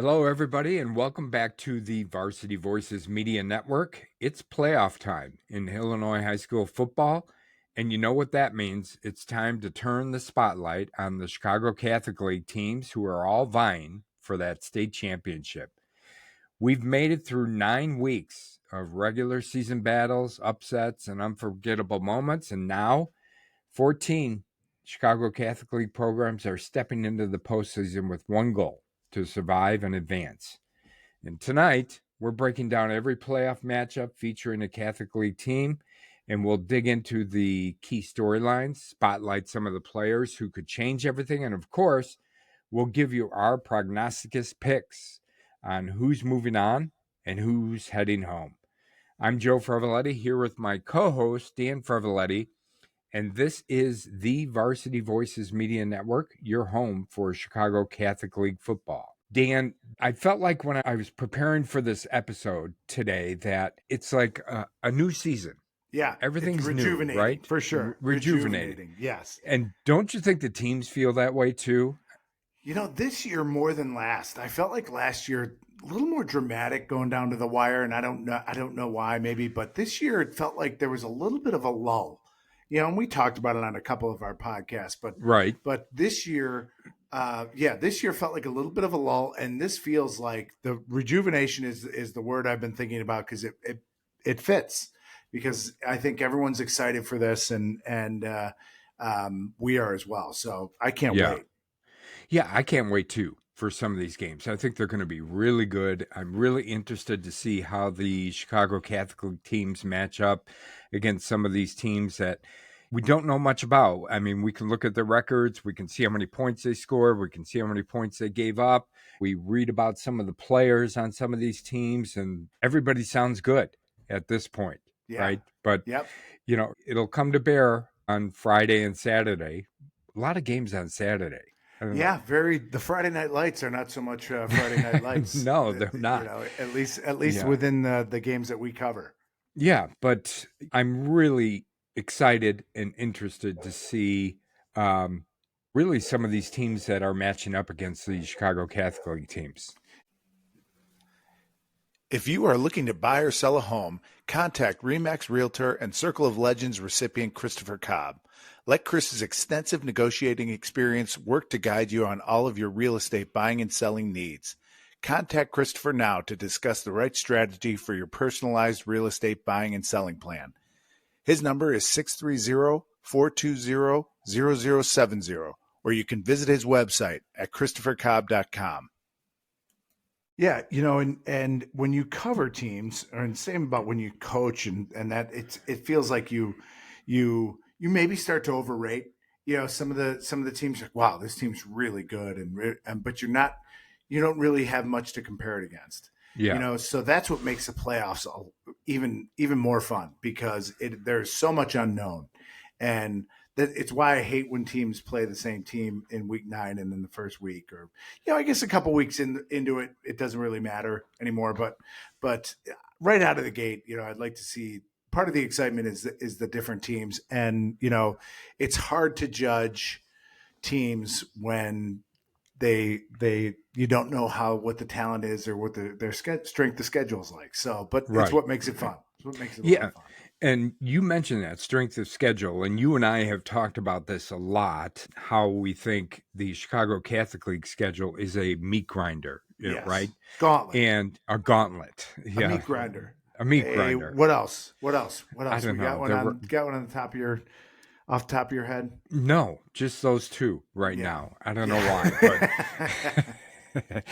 Hello, everybody, and welcome back to the Varsity Voices Media Network. It's playoff time in Illinois high school football, and you know what that means. It's time to turn the spotlight on the Chicago Catholic League teams who are all vying for that state championship. We've made it through 9 weeks of regular season battles, upsets, and unforgettable moments, and now 14 Chicago Catholic League programs are stepping into the postseason with one goal: to survive and advance. And tonight, we're breaking down every playoff matchup featuring a Catholic League team, and we'll dig into the key storylines, spotlight some of the players who could change everything, and of course, we'll give you our Prognosticus picks on who's moving on and who's heading home. I'm Joe Frevaletti here with my co-host, Dan Frevaletti, and this is the Varsity Voices Media Network, your home for Chicago Catholic League football. Dan, I felt like when I was preparing for this episode today that it's like a new season. Yeah, Everything's new, right? For sure. Rejuvenating. Yes. And don't you think the teams feel that way too? You know, this year more than last. I felt like last year a little more dramatic going down to the wire, and I don't know why maybe, but this year it felt like there was a little bit of a lull. You know, and we talked about it on a couple of our podcasts, but right. But this year this year felt like a little bit of a lull, and this feels like the rejuvenation is the word I've been thinking about because it fits, because I think everyone's excited for this, and we are as well. So I can't wait. Yeah, I can't wait too for some of these games. I think they're going to be really good. I'm really interested to see how the Chicago Catholic League teams match up against some of these teams that we don't know much about. I mean, we can look at their records. We can see how many points they scored. We can see how many points they gave up. We read about some of the players on some of these teams, and everybody sounds good at this point, right? But, you know, it'll come to bear on Friday and Saturday. A lot of games on Saturday. Yeah, the Friday Night Lights are not so much Friday Night Lights. No, they're not. You know, at least within the games that we cover. Yeah, but I'm really excited and interested to see really some of these teams that are matching up against the Chicago Catholic League teams. If you are looking to buy or sell a home, contact RE/MAX Realtor and Circle of Legends recipient Christopher Cobb. Let Chris's extensive negotiating experience work to guide you on all of your real estate buying and selling needs. Contact Christopher now to discuss the right strategy for your personalized real estate buying and selling plan. His number is 630-420-0070, or you can visit his website at christophercobb.com. Yeah, you know, and when you cover teams, and same about when you coach, and that it feels like you maybe start to overrate, you know, some of the teams. Like, wow, this team's really good, but you don't really have much to compare it against. Yeah. You know, so that's what makes the playoffs even more fun, because there's so much unknown, and that it's why I hate when teams play the same team in week 9 and in the first week, or, you know, I guess a couple weeks into it, it doesn't really matter anymore. But right out of the gate, you know, I'd like to see, part of the excitement is the different teams, and, you know, it's hard to judge teams when you don't know what the talent is, or what their strength of schedule is like. So, but It's what makes it fun. It's what makes it a lot of fun. And you mentioned that strength of schedule, and you and I have talked about this a lot, how we think the Chicago Catholic League schedule is a meat grinder, right? Gauntlet. And a gauntlet. Yeah. A meat grinder. A meat grinder. What else? I don't know. Got one on the top of off the top of your head? No, just those two right now. I don't know why, but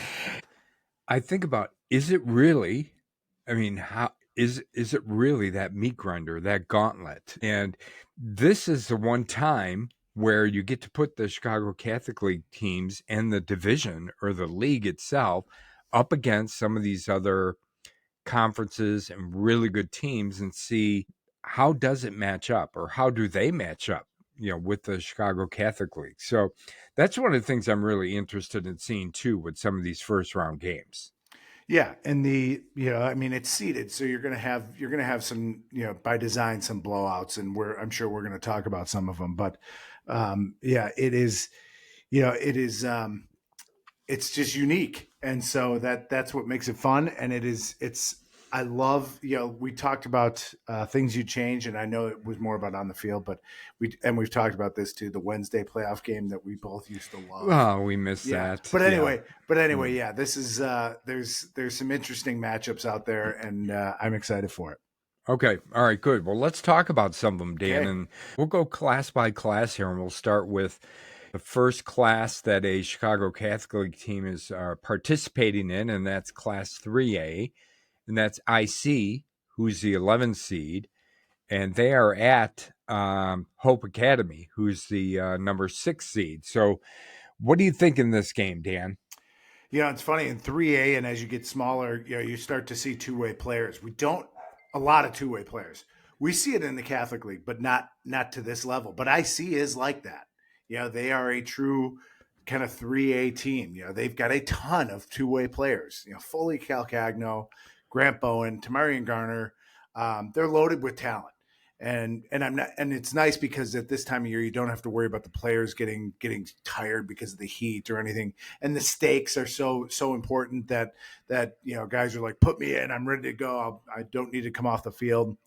I think about, is it really, I mean, how is it really that meat grinder, that gauntlet? And this is the one time where you get to put the Chicago Catholic League teams and the division or the league itself up against some of these other conferences and really good teams, and see how does it match up, or how do they match up, you know, with the Chicago Catholic League. So that's one of the things I'm really interested in seeing too with some of these first round games. Yeah, and I mean, it's seeded, so you're gonna have some, you know, by design, some blowouts, and I'm sure we're gonna talk about some of them. But it is, you know, it's just unique, and so that's what makes it fun. And it's I love, we talked about things you change, and I know it was more about on the field, but we've talked about this too, the Wednesday playoff game that we both used to love. Oh, we missed that. But anyway, yeah, this is there's some interesting matchups out there, and I'm excited for it. Okay. All right, good. Well, let's talk about some of them, Dan, Okay. and we'll go class by class here, and we'll start with the first class that a Chicago Catholic team is participating in, and that's Class 3A, and that's IC, who's the 11th seed, and they are at Hope Academy, who's the number 6 seed. So what do you think in this game, Dan? It's funny in 3A, and as you get smaller, you start to see two-way players. We don't a lot of two-way players. We see it in the Catholic League, but not to this level. But IC is like that. They are a true kind of 3A team. They've got a ton of two-way players. Foley Calcagno, Grant Bowen, Tamarian Garner. They're loaded with talent. And it's nice because at this time of year you don't have to worry about the players getting tired because of the heat or anything, and the stakes are so important that guys are like, put me in, I'm ready to go, I don't need to come off the field.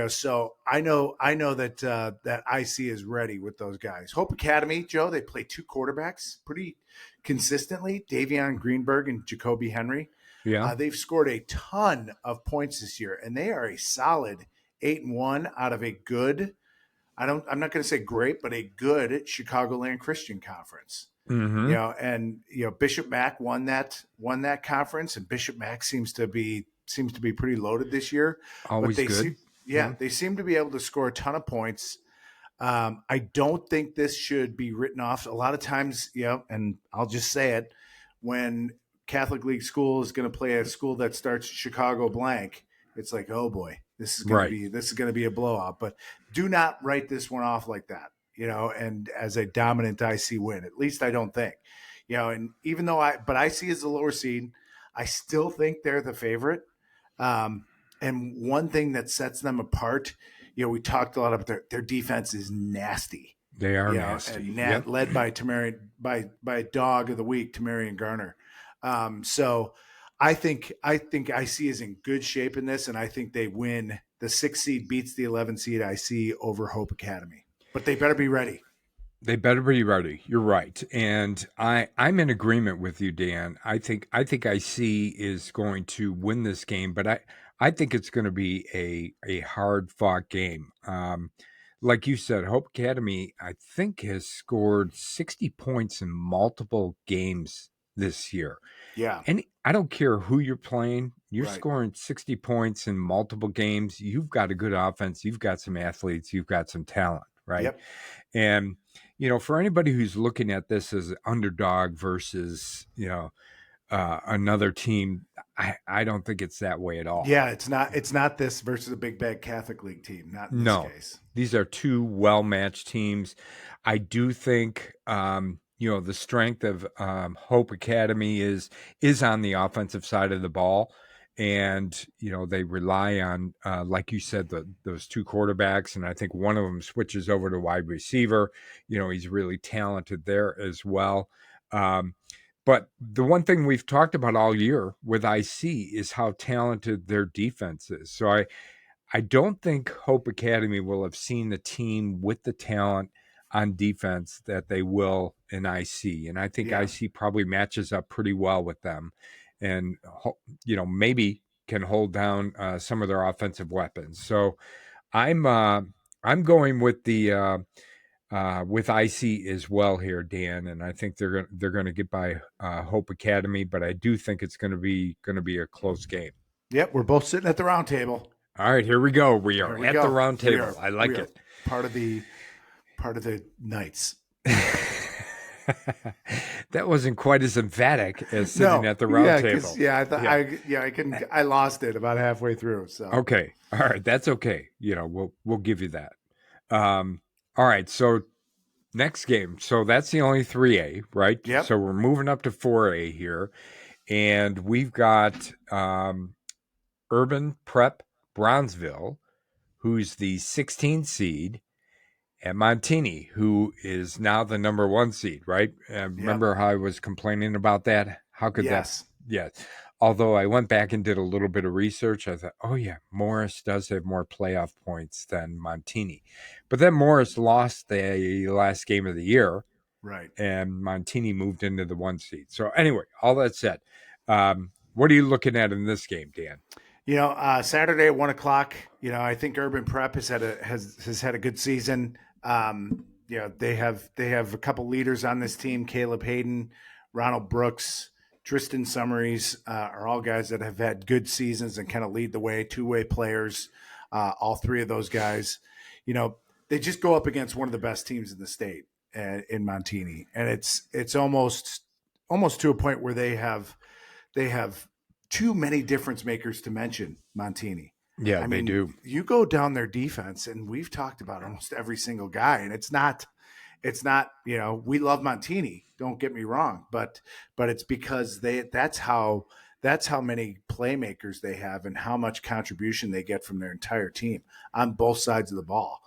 So I know that that IC is ready with those guys. Hope Academy, Joe, they play two quarterbacks pretty consistently, Davion Greenberg and Jacoby Henry. Yeah. They've scored a ton of points this year, and they are a solid 8-1 out of a good, I'm not going to say great, but a good Chicagoland Christian Conference. Mm-hmm. Bishop Mack won that conference, and Bishop Mack seems to be pretty loaded this year. Always good. They seem to be able to score a ton of points. I don't think this should be written off. A lot of times, and I'll just say it, when Catholic League school is going to play a school that starts Chicago blank, it's like, oh boy, this is going to be a blowout. But do not write this one off like that, and as a dominant IC win. At least I don't think, and even though IC is the lower seed, I still think they're the favorite. And one thing that sets them apart, we talked a lot about their defense is nasty. They are nasty. And led by by dog of the week, Tamarian Garner. So I think IC is in good shape in this, and I think they win. The 6 seed beats the 11 seed IC over Hope Academy, but they better be ready. They better be ready. You're right, and I'm in agreement with you, Dan. I think IC is going to win this game, but I think it's going to be a hard fought game. Like you said, Hope Academy, I think, has scored 60 points in multiple games this year. Yeah. And I don't care who you're playing. You're scoring 60 points in multiple games. You've got a good offense. You've got some athletes. You've got some talent, right? Yep. And, for anybody who's looking at this as an underdog versus, another team, I don't think it's that way at all. Yeah, it's not this versus a big bad Catholic League team. Not in this case. These are two well-matched teams. I do think, the strength of Hope Academy is on the offensive side of the ball. And, they rely on, like you said, those two quarterbacks. And I think one of them switches over to wide receiver. He's really talented there as well. But the one thing we've talked about all year with IC is how talented their defense is. So I don't think Hope Academy will have seen the team with the talent on defense that they will in IC. And I think IC probably matches up pretty well with them and, maybe can hold down some of their offensive weapons. So I'm going with the with IC as well here, Dan, and I think they're going to get by Hope Academy, but I do think it's going to be a close game. Yep, we're both sitting at the round table. All right, here we go. We are at the round table. I like it. Part of the Knights. That wasn't quite as emphatic as sitting at the round table. Yeah, I thought I lost it about halfway through. So okay, all right, that's okay. We'll give you that. All right, so next game. So that's the only 3A, right? Yep. So we're moving up to 4A here, and we've got Urban Prep Bronzeville, who's the 16th seed, and Montini, who is now the number 1 seed, right? Remember how I was complaining about that? How could Yes. that? Yeah. Although I went back and did a little bit of research, I thought, oh yeah, Morris does have more playoff points than Montini. But then Morris lost the last game of the year. Right. And Montini moved into the 1 seed. So anyway, all that said, what are you looking at in this game, Dan? Saturday at 1:00. I think Urban Prep has had a good season. They have a couple leaders on this team: Caleb Hayden, Ronald Brooks, Tristan Summaries are all guys that have had good seasons and kind of lead the way. Two-way players, all three of those guys. They just go up against one of the best teams in the state in Montini, and it's almost to a point where they have too many difference makers to mention. Montini. Yeah, they do. You go down their defense, and we've talked about almost every single guy, and it's not. We love Montini. Don't get me wrong, but it's because that's how many playmakers they have and how much contribution they get from their entire team on both sides of the ball.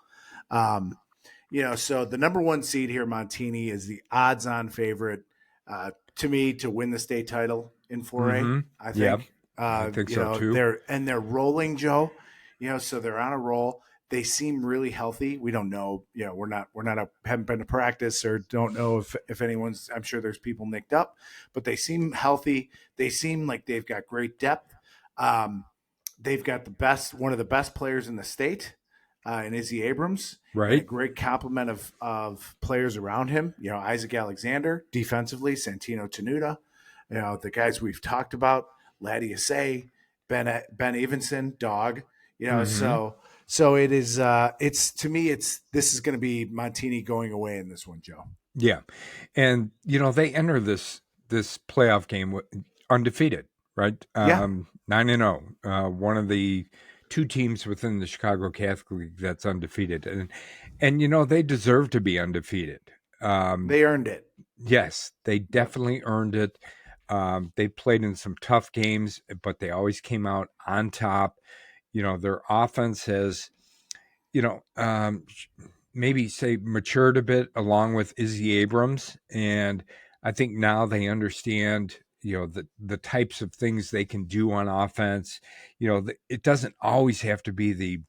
So the number 1 seed here, Montini, is the odds-on favorite to me to win the state title in 4A. Mm-hmm. I think. Yep. I think so too. They're rolling, Joe. So they're on a roll. They seem really healthy. We don't know. Haven't been to practice or don't know if anyone's. I'm sure there's people nicked up, but they seem healthy. They seem like they've got great depth. They've got one of the best players in the state, in Izzy Abrams. Right. And a great complement of players around him. Isaac Alexander defensively, Santino Tenuta. The guys we've talked about, Laddie Assay, Ben Evenson, Dog. So it is. To me, this is going to be Montini going away in this one, Joe. Yeah, and they enter this playoff game undefeated, right? 9-0. One of the 2 teams within the Chicago Catholic League that's undefeated, and they deserve to be undefeated. They earned it. Yes, they definitely earned it. They played in some tough games, but they always came out on top. Their offense has, maybe say matured a bit along with Izzy Abrams. And I think now they understand, the types of things they can do on offense. It doesn't always have to be the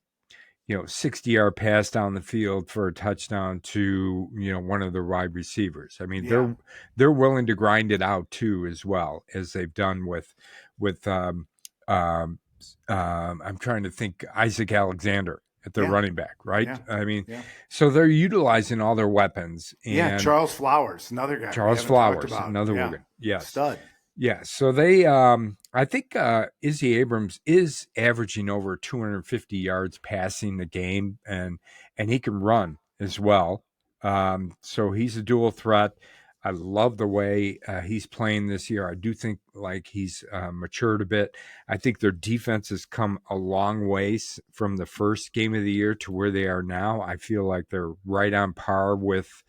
60-yard pass down the field for a touchdown to, one of the wide receivers. I mean, they're willing to grind it out too, as well as they've done with I'm trying to think, Isaac Alexander at their running back, right? Yeah. I mean, so they're utilizing all their weapons. And Charles Flowers, another guy. Charles Flowers, another one. Yes. Stud. Yeah, so they, I think Izzy Abrams is averaging over 250 yards passing the game, and he can run as well. So he's a dual threat. I love the way he's playing this year. I do think he's matured a bit. I think their defense has come a long ways from the first game of the year to where they are now. I feel like they're right on par with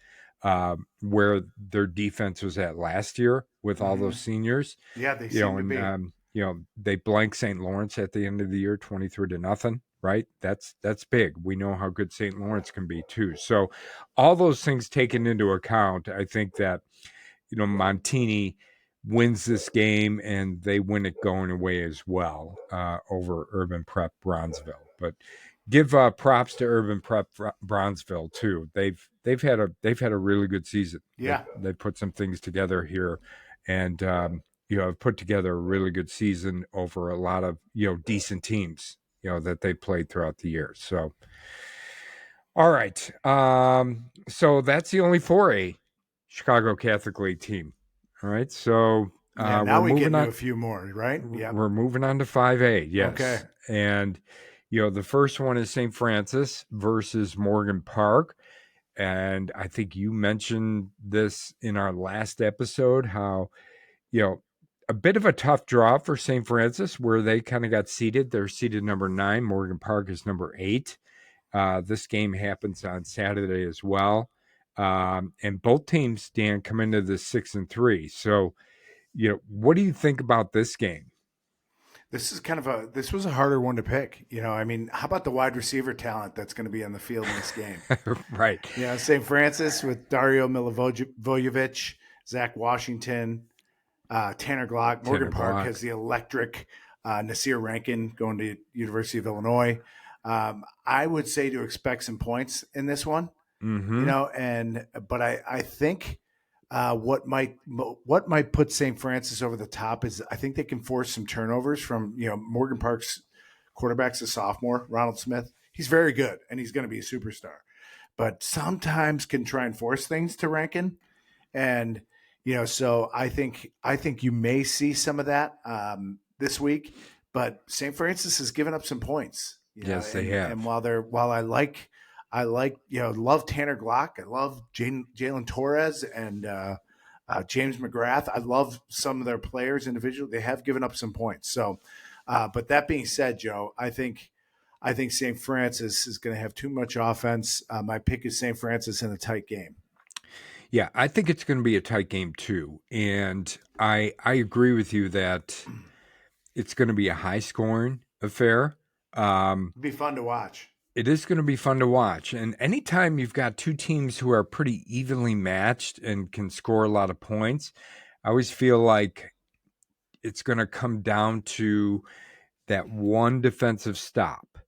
where their defense was at last year with all those seniors. Yeah, they seem to be. They blanked St. Lawrence at the end of the year, 23-0. Right? That's big. We know how good St. Lawrence can be too. So all those things taken into account, I think that, Montini wins this game and they win it going away as well over Urban Prep Bronzeville. But give props to Urban Prep Bronzeville too. They've had a really good season. Yeah, they put some things together here, and have put together a really good season over a lot of decent teams that they played throughout the year. So, all right. So that's the only 4A Chicago Catholic League team. All right. So now we get into a few more, right? Yeah. We're moving on to 5A. Yes. Okay. And the first one is St. Francis versus Morgan Park. And I think you mentioned this in our last episode, how, a bit of a tough draw for St. Francis, where they kind of got seeded. They're seeded number 9. Morgan Park is number 8. This game happens on Saturday as well. And both teams, Dan, come into the 6-3. So, what do you think about this game? This was a harder one to pick. I mean, how about the wide receiver talent that's going to be on the field in this game? Right. St. Francis with Dario Milivojevic, Zach Washington, Tanner Glock. Morgan Park has the electric Nasir Rankin going to University of Illinois. I would say to expect some points in this one. But I think what might put St. Francis over the top is I think they can force some turnovers from Morgan Park's quarterback's a sophomore, Ronald Smith. He's very good and he's going to be a superstar, but sometimes can try and force things to Rankin. And so I think you may see some of that this week. But St. Francis has given up some points. Yes, they have. And while I love Tanner Glock, I love Jalen Torres and James McGrath. I love some of their players individually. They have given up some points. So, but that being said, Joe, I think St. Francis is going to have too much offense. My pick is St. Francis in a tight game. Yeah, I think it's going to be a tight game too. And I agree with you that it's going to be a high-scoring affair. It'll be fun to watch. It is going to be fun to watch. And anytime you've got two teams who are pretty evenly matched and can score a lot of points, I always feel like it's going to come down to that one defensive stop,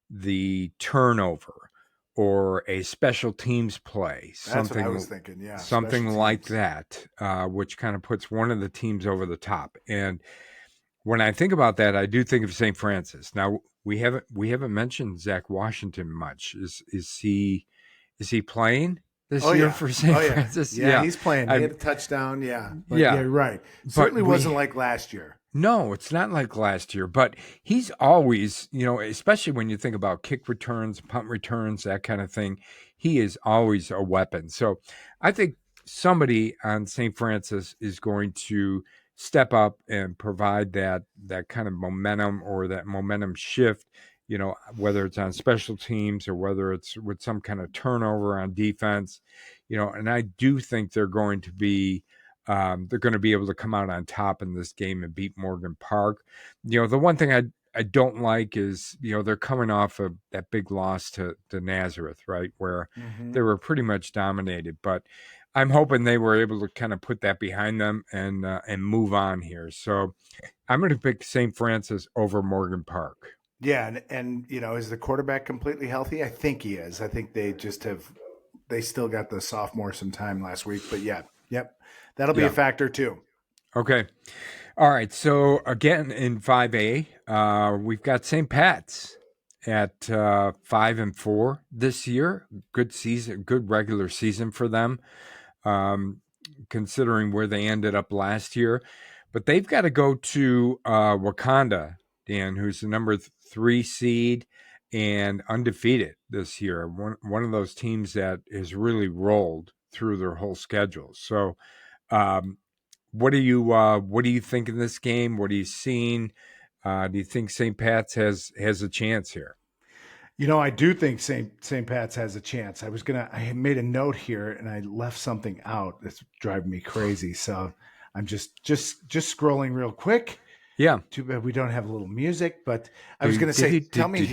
the turnover, or a special teams play. That's what I was thinking, yeah. Something like that, which kind of puts one of the teams over the top. And when I think about that, I do think of St. Francis. Now, we haven't mentioned Zach Washington much. Is he playing this year for St. Francis? Yeah, he's playing. He had a touchdown. Yeah, but you're right. Certainly wasn't like last year. No, it's not like last year. But he's always, especially when you think about kick returns, punt returns, that kind of thing, he is always a weapon. So I think somebody on St. Francis is going to step up and provide that kind of momentum or that momentum shift, whether it's on special teams or whether it's with some kind of turnover on defense, and I do think they're going to be able to come out on top in this game and beat Morgan Park. The one thing I don't like is, they're coming off of that big loss to Nazareth, right, where they were pretty much dominated, but I'm hoping they were able to kind of put that behind them and move on here. So I'm going to pick St. Francis over Morgan Park. Yeah, and is the quarterback completely healthy? I think he is. I think they still got the sophomore some time last week, but yep, that'll be a factor too. Okay. All right. So again, in 5A, we've got St. Pat's at 5-4 this year. Good season, good regular season for them. Considering where they ended up last year. But they've got to go to Wauconda, Dan, who's the number 3 seed and undefeated this year. One of those teams that has really rolled through their whole schedule. So what do you think in this game? What are you seeing? Do you think St. Pat's has a chance here? I do think St. Pat's has a chance. I made a note here and I left something out that's driving me crazy. So I'm just scrolling real quick. Yeah. Too bad we don't have a little music, but I was going to say, tell me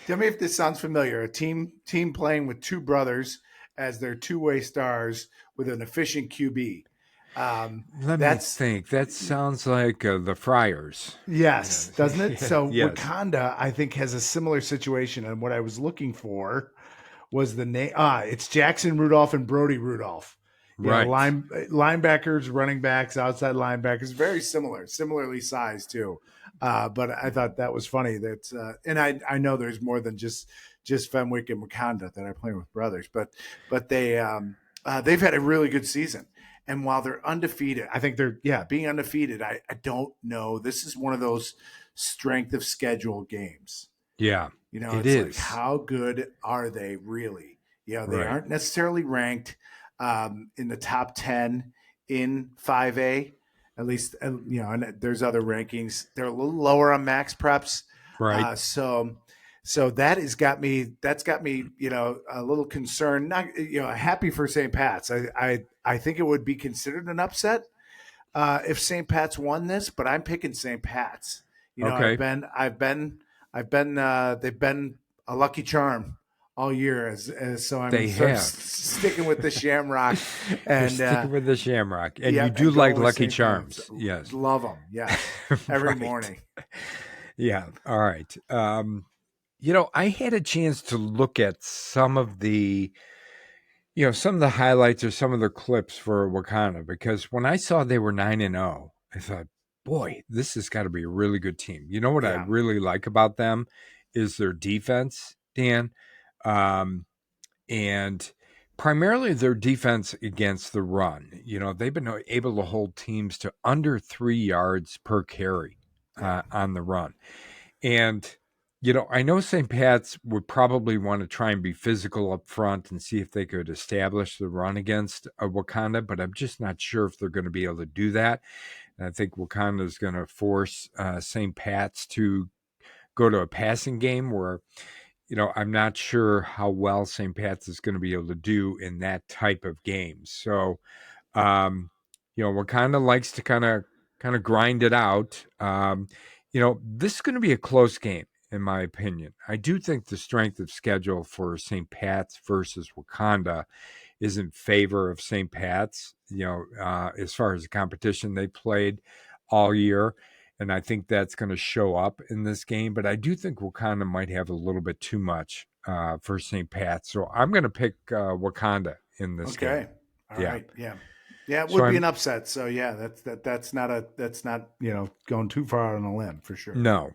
if this sounds familiar. A team playing with two brothers as their two-way stars with an efficient QB. Let me think. That sounds like the Friars. Yes, doesn't it? So yes. Wauconda, I think, has a similar situation. And what I was looking for was the name. It's Jackson Rudolph and Brody Rudolph. Right. Linebackers, running backs, outside linebackers, very similarly sized too. But I thought that was funny. And I know there's more than just Fenwick and Wauconda that are playing with brothers, but they've had a really good season. And while they're undefeated, I think being undefeated, I don't know. This is one of those strength of schedule games. Yeah, it is. Like, how good are they really? They aren't necessarily ranked in the top 10 in 5A, at least, and there's other rankings. They're a little lower on max preps. Right. So that's got me, a little concerned, not, happy for St. Pat's. I think it would be considered an upset if St. Pat's won this, but I'm picking St. Pat's. You know, Okay. they've been a lucky charm all year, so I'm They sort of have. sticking with the Shamrock, You're and sticking with the Shamrock, and you yeah, do and going like with Lucky St. Pat's. Charms. Yes. Love them. Yes, every Right. morning. Yeah. All right. I had a chance to look at some of the highlights or some of the clips for Wauconda, because when I saw they were 9-0, I thought, boy, this has got to be a really good team. You know what I Yeah. really like about them is their defense, Dan, and primarily their defense against the run. They've been able to hold teams to under 3 yards per carry on the run. And, I know St. Pat's would probably want to try and be physical up front and see if they could establish the run against Wauconda, but I'm just not sure if they're going to be able to do that. And I think Wauconda is going to force St. Pat's to go to a passing game where, I'm not sure how well St. Pat's is going to be able to do in that type of game. So, Wauconda likes to kind of grind it out. This is going to be a close game, in my opinion. I do think the strength of schedule for St. Pat's versus Wauconda is in favor of St. Pat's, as far as the competition they played all year. And I think that's going to show up in this game. But I do think Wauconda might have a little bit too much for St. Pat's. So I'm going to pick Wauconda in this game. Okay. All right. Yeah. Yeah, it So would be an upset. So yeah, that's not going too far on a limb for sure. No.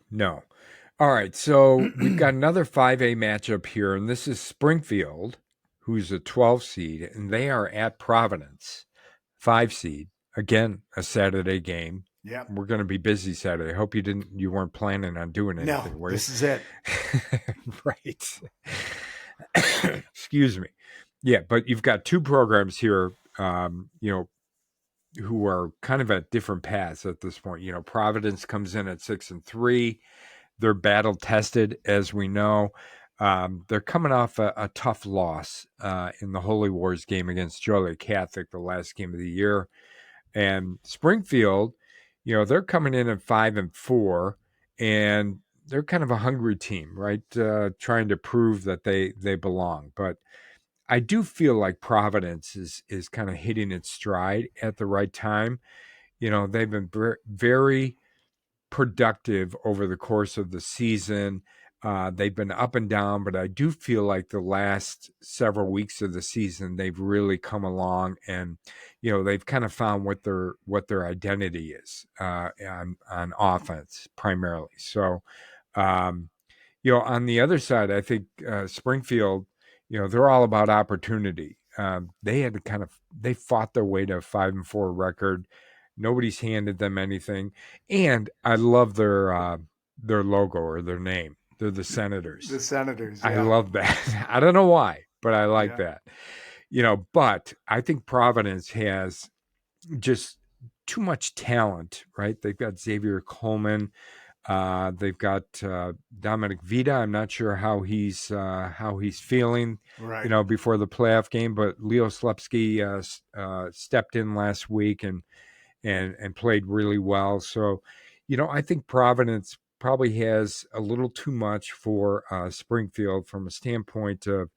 All right. So we've got another 5A matchup here, and this is Springfield, who's a 12 seed, and they are at Providence, 5 seed. Again, a Saturday game. Yeah. We're going to be busy Saturday. I hope you weren't planning on doing anything. No, this is it. Right. Excuse me. Yeah, but you've got two programs here, who are kind of at different paths at this point. Providence comes in at 6-3. They're battle tested, as we know. They're coming off a tough loss in the Holy Wars game against Joliet Catholic, the last game of the year. And Springfield, they're coming in at 5-4, and they're kind of a hungry team, right? Trying to prove that they belong. But I do feel like Providence is kind of hitting its stride at the right time. They've been very productive over the course of the season. They've been up and down, but I do feel like the last several weeks of the season, they've really come along, and they've kind of found what their identity is on offense primarily. So, on the other side, I think Springfield, they're all about opportunity. They fought their way to a 5-4 record. Nobody's handed them anything, and I love their logo or their name. They're the Senators. The Senators. Yeah. I love that. I don't know why, but I like that. But I think Providence has just too much talent, right? They've got Xavier Coleman. They've got Dominic Vita. I'm not sure how he's feeling, right. Before the playoff game. But Leo Slepsky stepped in last week and played really well. So, I think Providence probably has a little too much for Springfield from a standpoint of,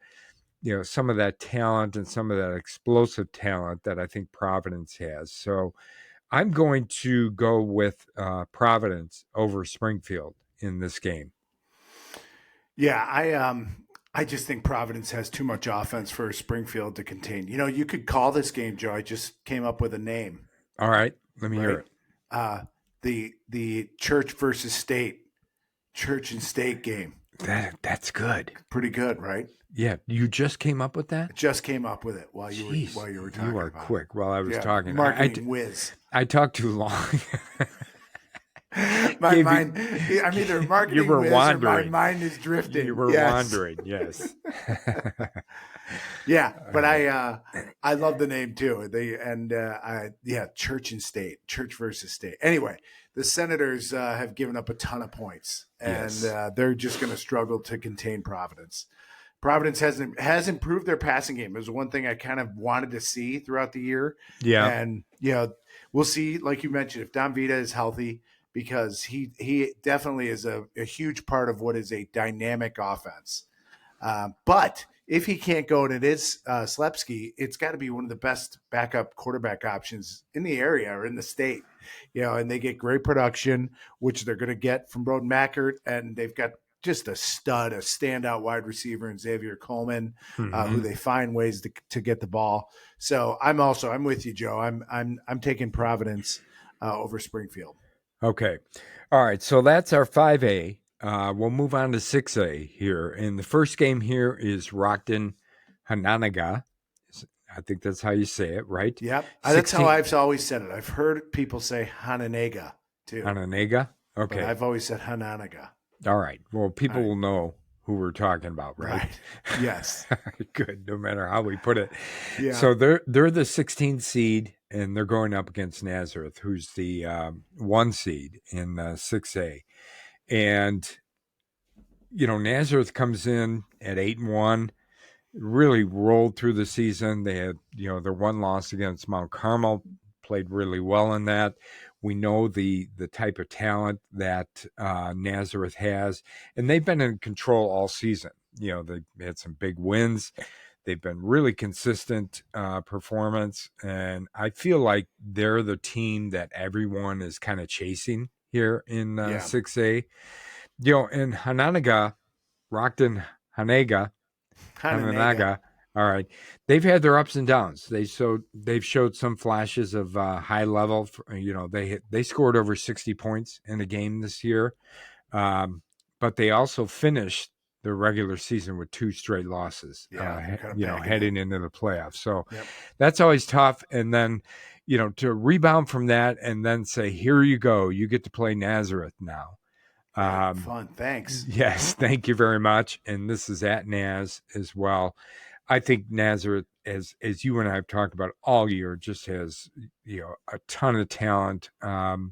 some of that talent and some of that explosive talent that I think Providence has. So I'm going to go with Providence over Springfield in this game. Yeah, I just think Providence has too much offense for Springfield to contain. You could call this game, Joe. I just came up with a name. All right, let me hear it. The church versus state, church and state game. That's good. Pretty good, right? Yeah, you just came up with that? I just came up with it while you were talking. You are about quick. While I was talking, marketing whiz. I talked too long. My mind. I'm either marketing you were whiz wandering. or my mind is drifting. You were wandering. Yes. Yeah, but I love the name too. Church and state, church versus state. Anyway, the Senators have given up a ton of points, and they're just going to struggle to contain Providence. Providence has improved their passing game. It was one thing I kind of wanted to see throughout the year. Yeah, and we'll see. Like you mentioned, if Don Vita is healthy, because he definitely is a huge part of what is a dynamic offense. But if he can't go and it is Slepsky, it's got to be one of the best backup quarterback options in the area or in the state. And they get great production, which they're going to get from Broden Mackert, and they've got just a stud, a standout wide receiver in Xavier Coleman, who they find ways to get the ball. So I'm with you, Joe. I'm taking Providence over Springfield. Okay. All right. So that's our 5A. We'll move on to 6A here. And the first game here is Rockton, Hononegah. I think that's how you say it, right? Yep. That's how I've always said it. I've heard people say Hononegah too. Hononegah? Okay. But I've always said Hononegah. All right. Well, people will know who we're talking about, right? Yes. Good. No matter how we put it. Yeah. So they're the 16th seed, and they're going up against Nazareth, who's the 1 seed in 6A. And, Nazareth comes in at 8-1, really rolled through the season. They had, their one loss against Mount Carmel, played really well in that. We know the type of talent that Nazareth has, and they've been in control all season. They had some big wins. They've been really consistent performance, and I feel like they're the team that everyone is kind of chasing here in 6A. In Hononegah, Rockton, Hononegah. All right, they've had their ups and downs. They've showed some flashes of high level. They scored over 60 points in a game this year, but they also finished the regular season with 2 straight losses. Heading into the playoffs. So that's always tough. And then, to rebound from that and then say, here you go, you get to play Nazareth now. Fun. Thanks. Yes, thank you very much. And this is at Naz as well. I think Nazareth, as you and I have talked about all year, just has a ton of talent on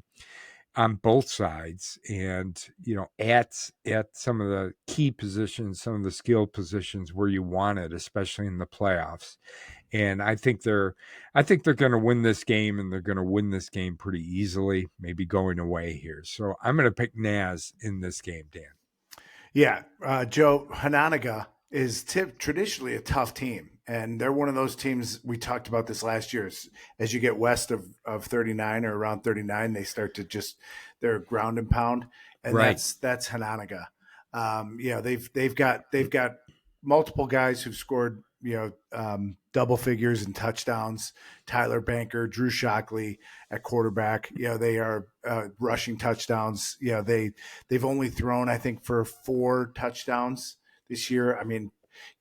both sides, and at some of the key positions, some of the skilled positions where you want it, especially in the playoffs. And I think they're going to win this game, and they're going to win this game pretty easily, maybe going away here. So I'm going to pick Naz in this game, Dan. Yeah, Joe, Hononegah is traditionally a tough team, and they're one of those teams. We talked about this last year. As you get west of 39 or around 39, they start to they're ground and pound, and that's Hononegah. They've got multiple guys who've scored double figures and touchdowns. Tyler Banker, Drew Shockley at quarterback. They are rushing touchdowns. They've only thrown, I think, for 4 touchdowns this year. I mean,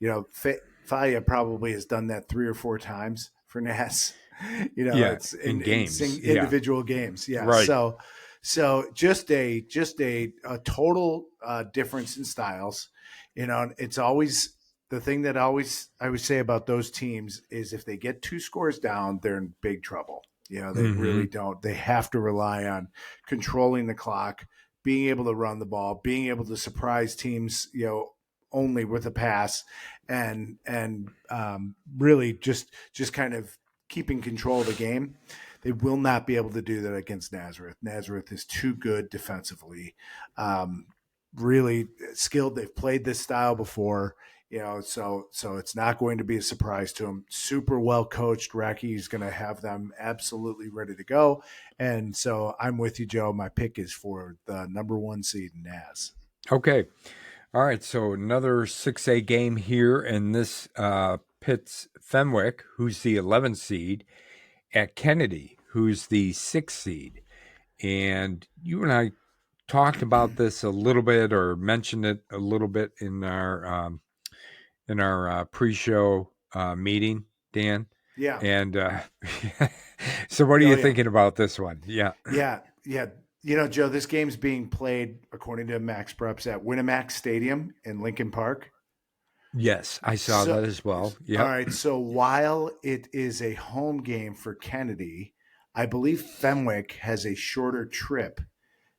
Faya probably has done that 3 or 4 times for Naz. It's in games, individual games. Yeah. Right. So just a total difference in styles. It's always the thing that I would say about those teams is if they get 2 scores down, they're in big trouble. They really don't. They have to rely on controlling the clock, being able to run the ball, being able to surprise teams, only with a pass, and really just kind of keeping control of the game. They will not be able to do that against Nazareth. Nazareth is too good defensively, really skilled. They've played this style before. So it's not going to be a surprise to them. Super well coached. Racky's going to have them absolutely ready to go. And so I'm with you, Joe. My pick is for the number 1 seed, Naz. Okay. All right. So another 6A game here, and this pits Fenwick, who's the 11th seed, at Kennedy, who's the 6th seed. And you and I talked about this a little bit, or mentioned it a little bit in our pre-show meeting, Dan. Yeah. And so what are you thinking about this one? Yeah. Yeah. Joe, this game's being played, according to Max Preps, at Winamax Stadium in Lincoln Park. Yes, I saw that as well. Yeah. All right. So while it is a home game for Kennedy, I believe Fenwick has a shorter trip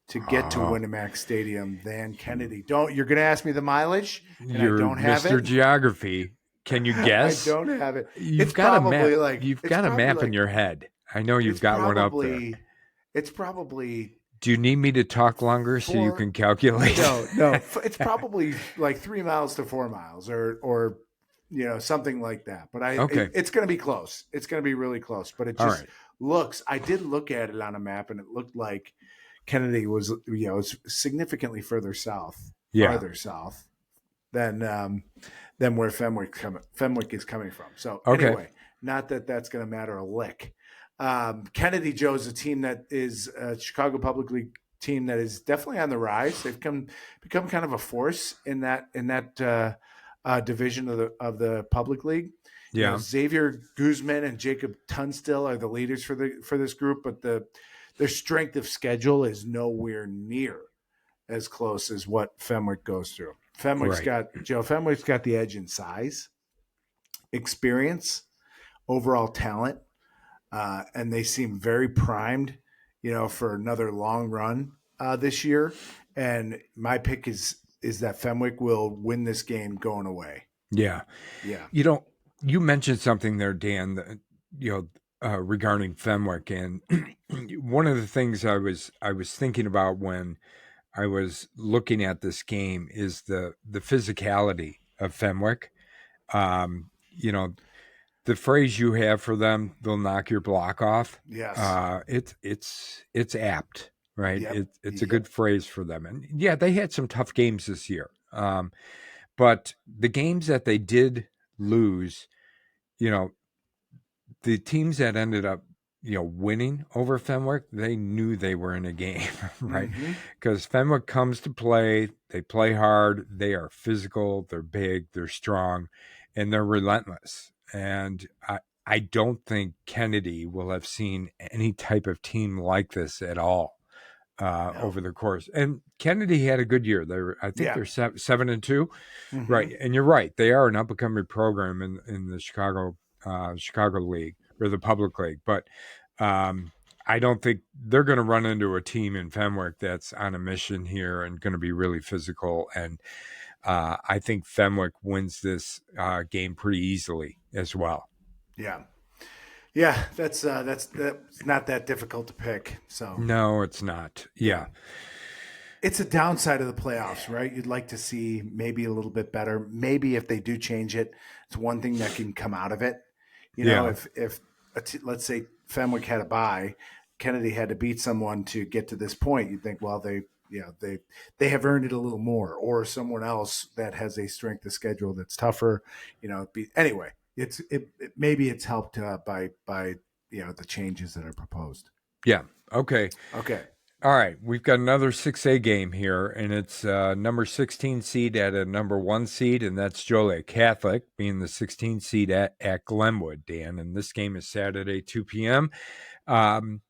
to get to Winamax Stadium than Kennedy. You're going to ask me the mileage, and I don't have Mr. Geography. Can you guess? I don't have it. You've got a map. You've got a map in your head. I know you've got one up there. It's probably Do you need me to talk longer so you can calculate? No. It's probably like 3 miles to 4 miles or something like that. But Okay. it's going to be close. It's going to be really close. But it All just right. looks. I did look at it on a map, and it looked like Kennedy was significantly farther south than where Fenwick is coming from. So Okay. anyway, not that that's going to matter a lick. Kennedy Joe's a team that is a Chicago Public League team that is definitely on the rise. They've become kind of a force in that division of the public league. Yeah. Xavier Guzman and Jacob Tunstill are the leaders for this group, but their strength of schedule is nowhere near as close as what Fenwick goes through. Fenwick's got the edge in size, experience, overall talent, and they seem very primed, for another long run this year. And my pick is that Fenwick will win this game going away. Yeah. Yeah. You mentioned something there, Dan, that, regarding Fenwick, and one of the things I was thinking about when I was looking at this game is the physicality of Fenwick. The phrase you have for them, they'll knock your block off. Yes. It's apt, right? Yep. It's a good phrase for them. And yeah, they had some tough games this year. But the games that they did lose, the teams that ended up, winning over Fenwick, they knew they were in a game, right? Because Fenwick comes to play, they play hard, they are physical, they're big, they're strong, and they're relentless. And I don't think Kennedy will have seen any type of team like this at all over the course. And Kennedy had a good year. I think they're 7-2, right? And you're right, they are an up and coming program in the Chicago League or the public league, but I don't think they're going to run into a team in Fenwick that's on a mission here and going to be really physical. And I think Fenwick wins this game pretty easily as well. Yeah, that's not that difficult to pick. So no, it's not. Yeah. It's a downside of the playoffs, right? You'd like to see maybe a little bit better. Maybe if they do change it, it's one thing that can come out of it. If let's say Fenwick had a bye, Kennedy had to beat someone to get to this point, you'd think, well, they have earned it a little more, or someone else that has a strength of schedule that's tougher. Anyway, maybe it's helped by the changes that are proposed. Yeah. Okay. All right, we've got another 6A game here, and it's number 16 seed at a number 1 seed, and that's Joliet Catholic being the 16 seed at Glenwood, Dan. And this game is Saturday, 2 p.m. And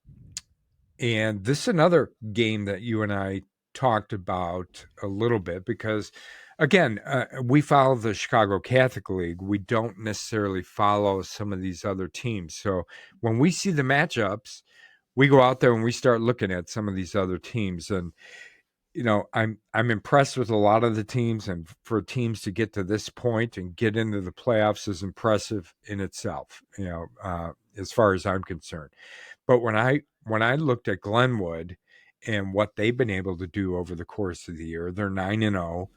this is another game that you and I talked about a little bit because, again, we follow the Chicago Catholic League. We don't necessarily follow some of these other teams. So when we see the matchups, we go out there and we start looking at some of these other teams, and I'm impressed with a lot of the teams, and for teams to get to this point and get into the playoffs is impressive in itself, as far as I'm concerned. But when I looked at Glenwood and what they've been able to do over the course of the year, they're 9-0,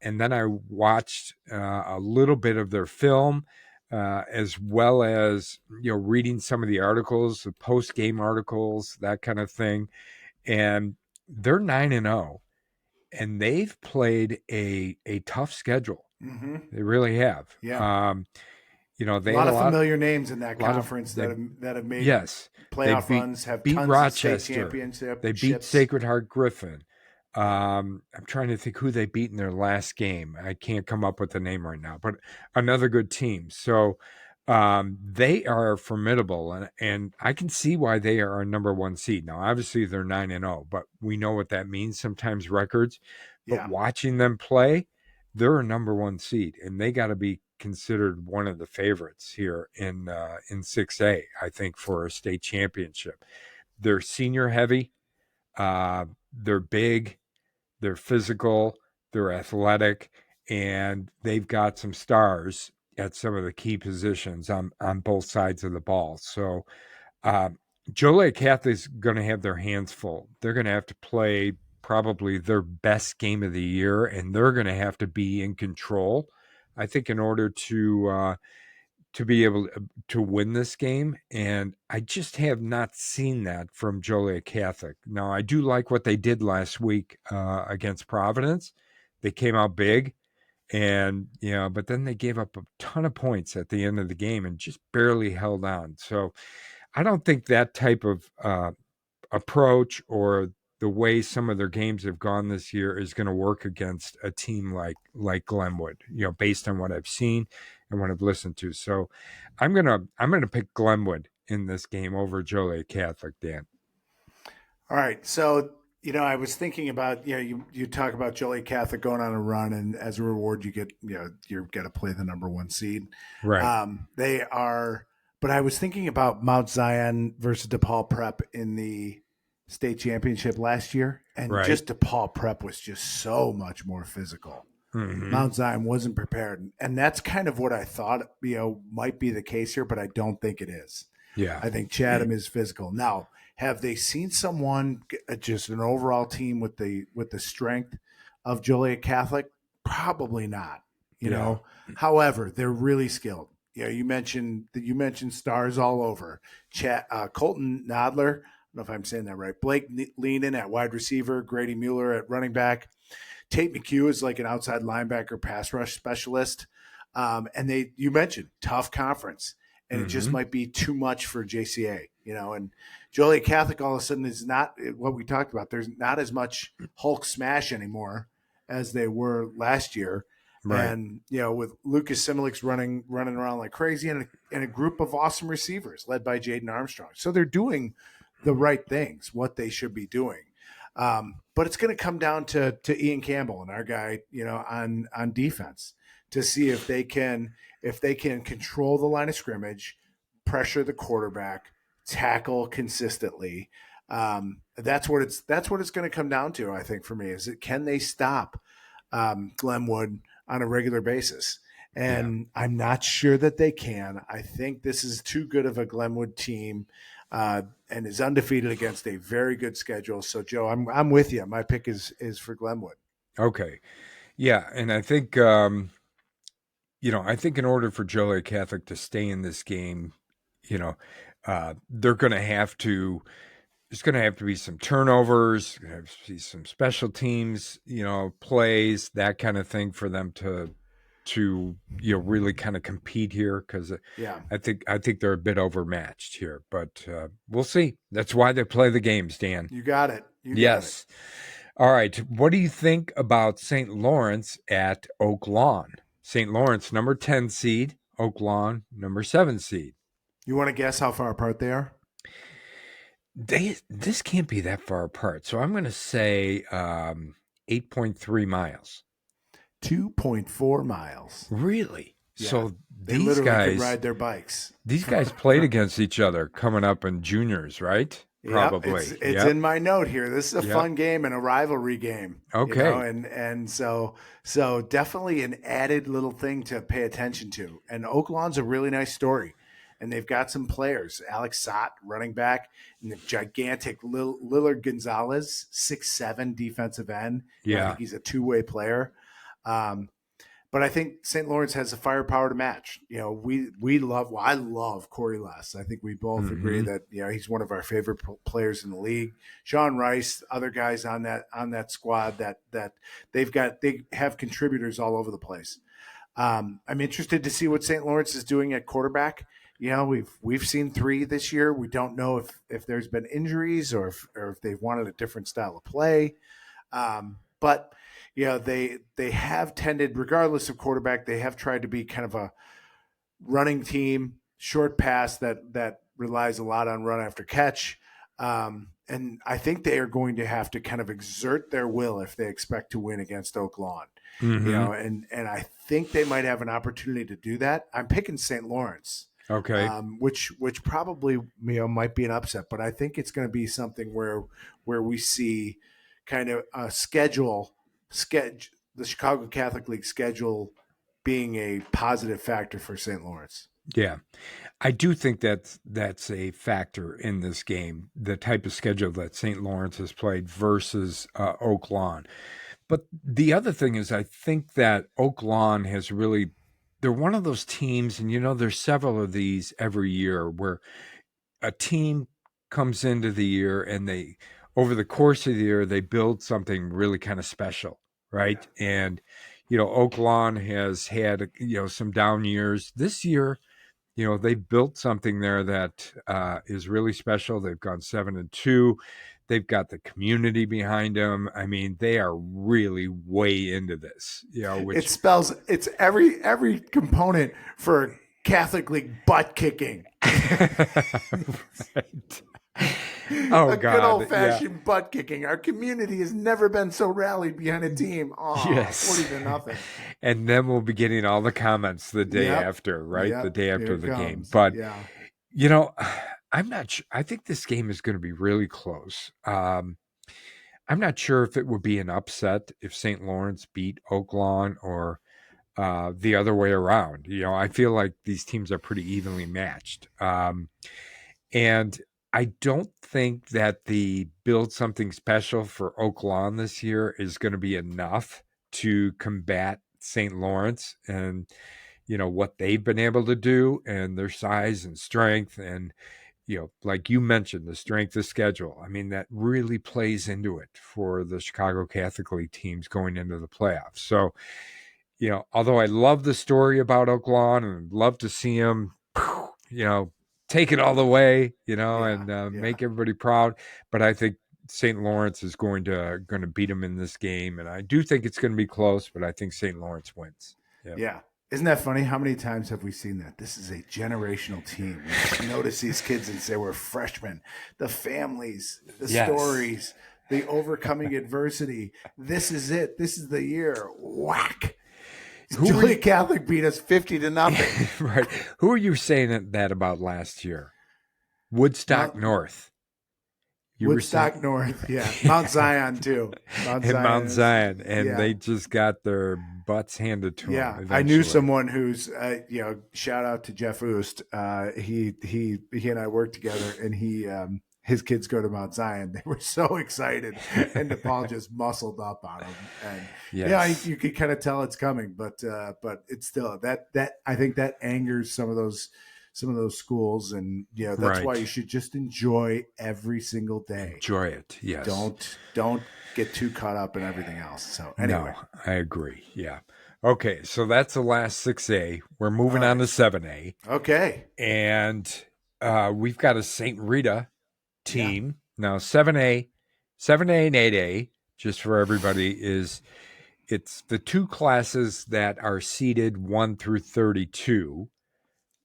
and then I watched a little bit of their film. As well as reading some of the articles, the post-game articles, that kind of thing, and they're 9-0, and they've played a tough schedule. They really have. Yeah. They a lot have of familiar names in that conference that have made playoff runs. Have beat tons Rochester. of state championships. They beat Sacred Heart Griffin. I'm trying to think who they beat in their last game. I can't come up with the name right now, but another good team. So they are formidable, and I can see why they are a number 1 seed. Now, obviously, they're 9-0, but we know what that means sometimes, records. But watching them play, they're a number 1 seed, and they got to be considered one of the favorites here in 6A, I think, for a state championship. They're senior heavy. They're big. They're physical, they're athletic, and they've got some stars at some of the key positions on both sides of the ball. So Joliet Catholic's going to have their hands full. They're going to have to play probably their best game of the year, and they're going to have to be in control. I think in order to be able to win this game, and I just have not seen that from Joliet Catholic. Now, I do like what they did last week against Providence. They came out big, and but then they gave up a ton of points at the end of the game and just barely held on. So I don't think that type of approach or the way some of their games have gone this year is going to work against a team like Glenwood, based on what I've seen and what I've listened to. So I'm gonna pick Glenwood in this game over Joliet Catholic, Dan. All right. So, I was thinking about, you talk about Joliet Catholic going on a run, and as a reward, you get, you're going to play the number one seed. Right. They are, but I was thinking about Mount Zion versus DePaul Prep in the state championship last year, and Right. just DePaul Prep was just so much more physical. Mm-hmm. Mount Zion wasn't prepared, and that's kind of what I thought, might be the case here, but I don't think it is. Yeah. I think Chatham is physical. Now, have they seen someone, just an overall team with the strength of Joliet Catholic? Probably not. However, they're really skilled. You mentioned stars all over. Colton Nodler, I don't know if I'm saying that right. Blake Leenan at wide receiver, Grady Mueller at running back. Tate McHugh is like an outside linebacker pass rush specialist. And you mentioned tough conference, and it just might be too much for JCA, and Joliet Catholic all of a sudden is not what we talked about. There's not as much Hulk smash anymore as they were last year. Right. And, with Lucas Similix running around like crazy, and a group of awesome receivers led by Jaden Armstrong. So they're doing the right things, what they should be doing. But it's going to come down to Ian Campbell and our guy, on defense, to see if they can control the line of scrimmage, pressure the quarterback, tackle consistently. That's what it's going to come down to, I think, for me, is can they stop Glenwood on a regular basis? And I'm not sure that they can. I think this is too good of a Glenwood team, and is undefeated against a very good schedule. So, Joe, I'm with you. My pick is for Glenwood. Okay. Yeah, and I think I think in order for Joliet Catholic to stay in this game, they're going to have to. There's going to have to be some turnovers, have to be some special teams, plays, that kind of thing for them to really kind of compete here, because I think they're a bit overmatched here, but we'll see. That's why they play the games, Dan. You got it. Yes. All right. What do you think about St. Lawrence at Oak Lawn? St. Lawrence, number 10 seed. Oak Lawn, number 7 seed. You want to guess how far apart they are? This can't be that far apart. So I'm going to say 8.3 miles. 2.4 miles. Really? Yeah. So they these literally guys could ride their bikes. These guys played against each other coming up in juniors, right? Probably. Yep, it's in my note here. This is a fun game and a rivalry game. Okay. And so definitely an added little thing to pay attention to. And Oak Lawn's a really nice story. And they've got some players. Alex Sott, running back, and the gigantic Lillard Gonzalez, 6'7" defensive end. Yeah. I think he's a two-way player. But I think St. Lawrence has the firepower to match. I love Corey Less. I think we both agree that he's one of our favorite players in the league. Sean Rice, other guys on that squad that they have contributors all over the place. I'm interested to see what St. Lawrence is doing at quarterback. We've seen 3 this year. We don't know if there's been injuries or if they've wanted a different style of play. But they have tended, regardless of quarterback, they have tried to be kind of a running team, short pass that relies a lot on run after catch. And I think they are going to have to kind of exert their will if they expect to win against Oak Lawn. And I think they might have an opportunity to do that. I'm picking St. Lawrence. Okay. Which probably might be an upset, but I think it's going to be something where we see kind of a schedule, the Chicago Catholic League schedule being a positive factor for St. Lawrence. Yeah. I do think that's a factor in this game, the type of schedule that St. Lawrence has played versus Oak Lawn. But the other thing is, I think that Oak Lawn has really, they're one of those teams, and there's several of these every year where a team comes into the year and they, over the course of the year, they build something really kind of special, right? Yeah. And, Oak Lawn has had, some down years. This year, they built something there that is really special. They've gone 7-2. They've got the community behind them. I mean, they are really way into this. It spells it's every component for Catholic League butt kicking. Right. Oh, a God. good old fashioned butt kicking. Our community has never been so rallied behind a team. Oh, yes. 40-0. And then we'll be getting all the comments the day after, right? Yep. The day after Here the it game. comes. But, yeah. I'm not sure. I think this game is going to be really close. I'm not sure if it would be an upset if St. Lawrence beat Oak Lawn or the other way around. I feel like these teams are pretty evenly matched. And I don't think that the build something special for Oak Lawn this year is going to be enough to combat St. Lawrence and, what they've been able to do and their size and strength. And, like you mentioned, the strength of schedule. I mean, that really plays into it for the Chicago Catholic League teams going into the playoffs. So, although I love the story about Oak Lawn and love to see them, take it all the way, and make everybody proud. But I think St. Lawrence is going to beat them in this game, and I do think it's going to be close. But I think St. Lawrence wins. Yeah. Isn't that funny? How many times have we seen that? This is a generational team. We just notice these kids and say we're freshmen. The families, the stories, the overcoming adversity. This is it. This is the year. Whack. Joliet Catholic beat us 50-0. Right. Who are you saying that about last year? Woodstock North. Woodstock North, yeah. Mount Zion, too. Mount Zion. And they just got their butts handed to them. Yeah, eventually. I knew someone who's, shout out to Jeff Oost. He and I worked together, and his kids go to Mount Zion. They were so excited, and DePaul just muscled up on them. And you could kind of tell it's coming, but it's still that I think that angers some of those schools, and that's why you should just enjoy every single day. Enjoy it. Yes. Don't get too caught up in everything else. So anyway, no, I agree. Yeah. Okay, so that's the last 6A. We're moving on to 7A. Okay. And we've got a St. Rita team. Now 7A and 8A, just for everybody, it's the two classes that are seeded 1 through 32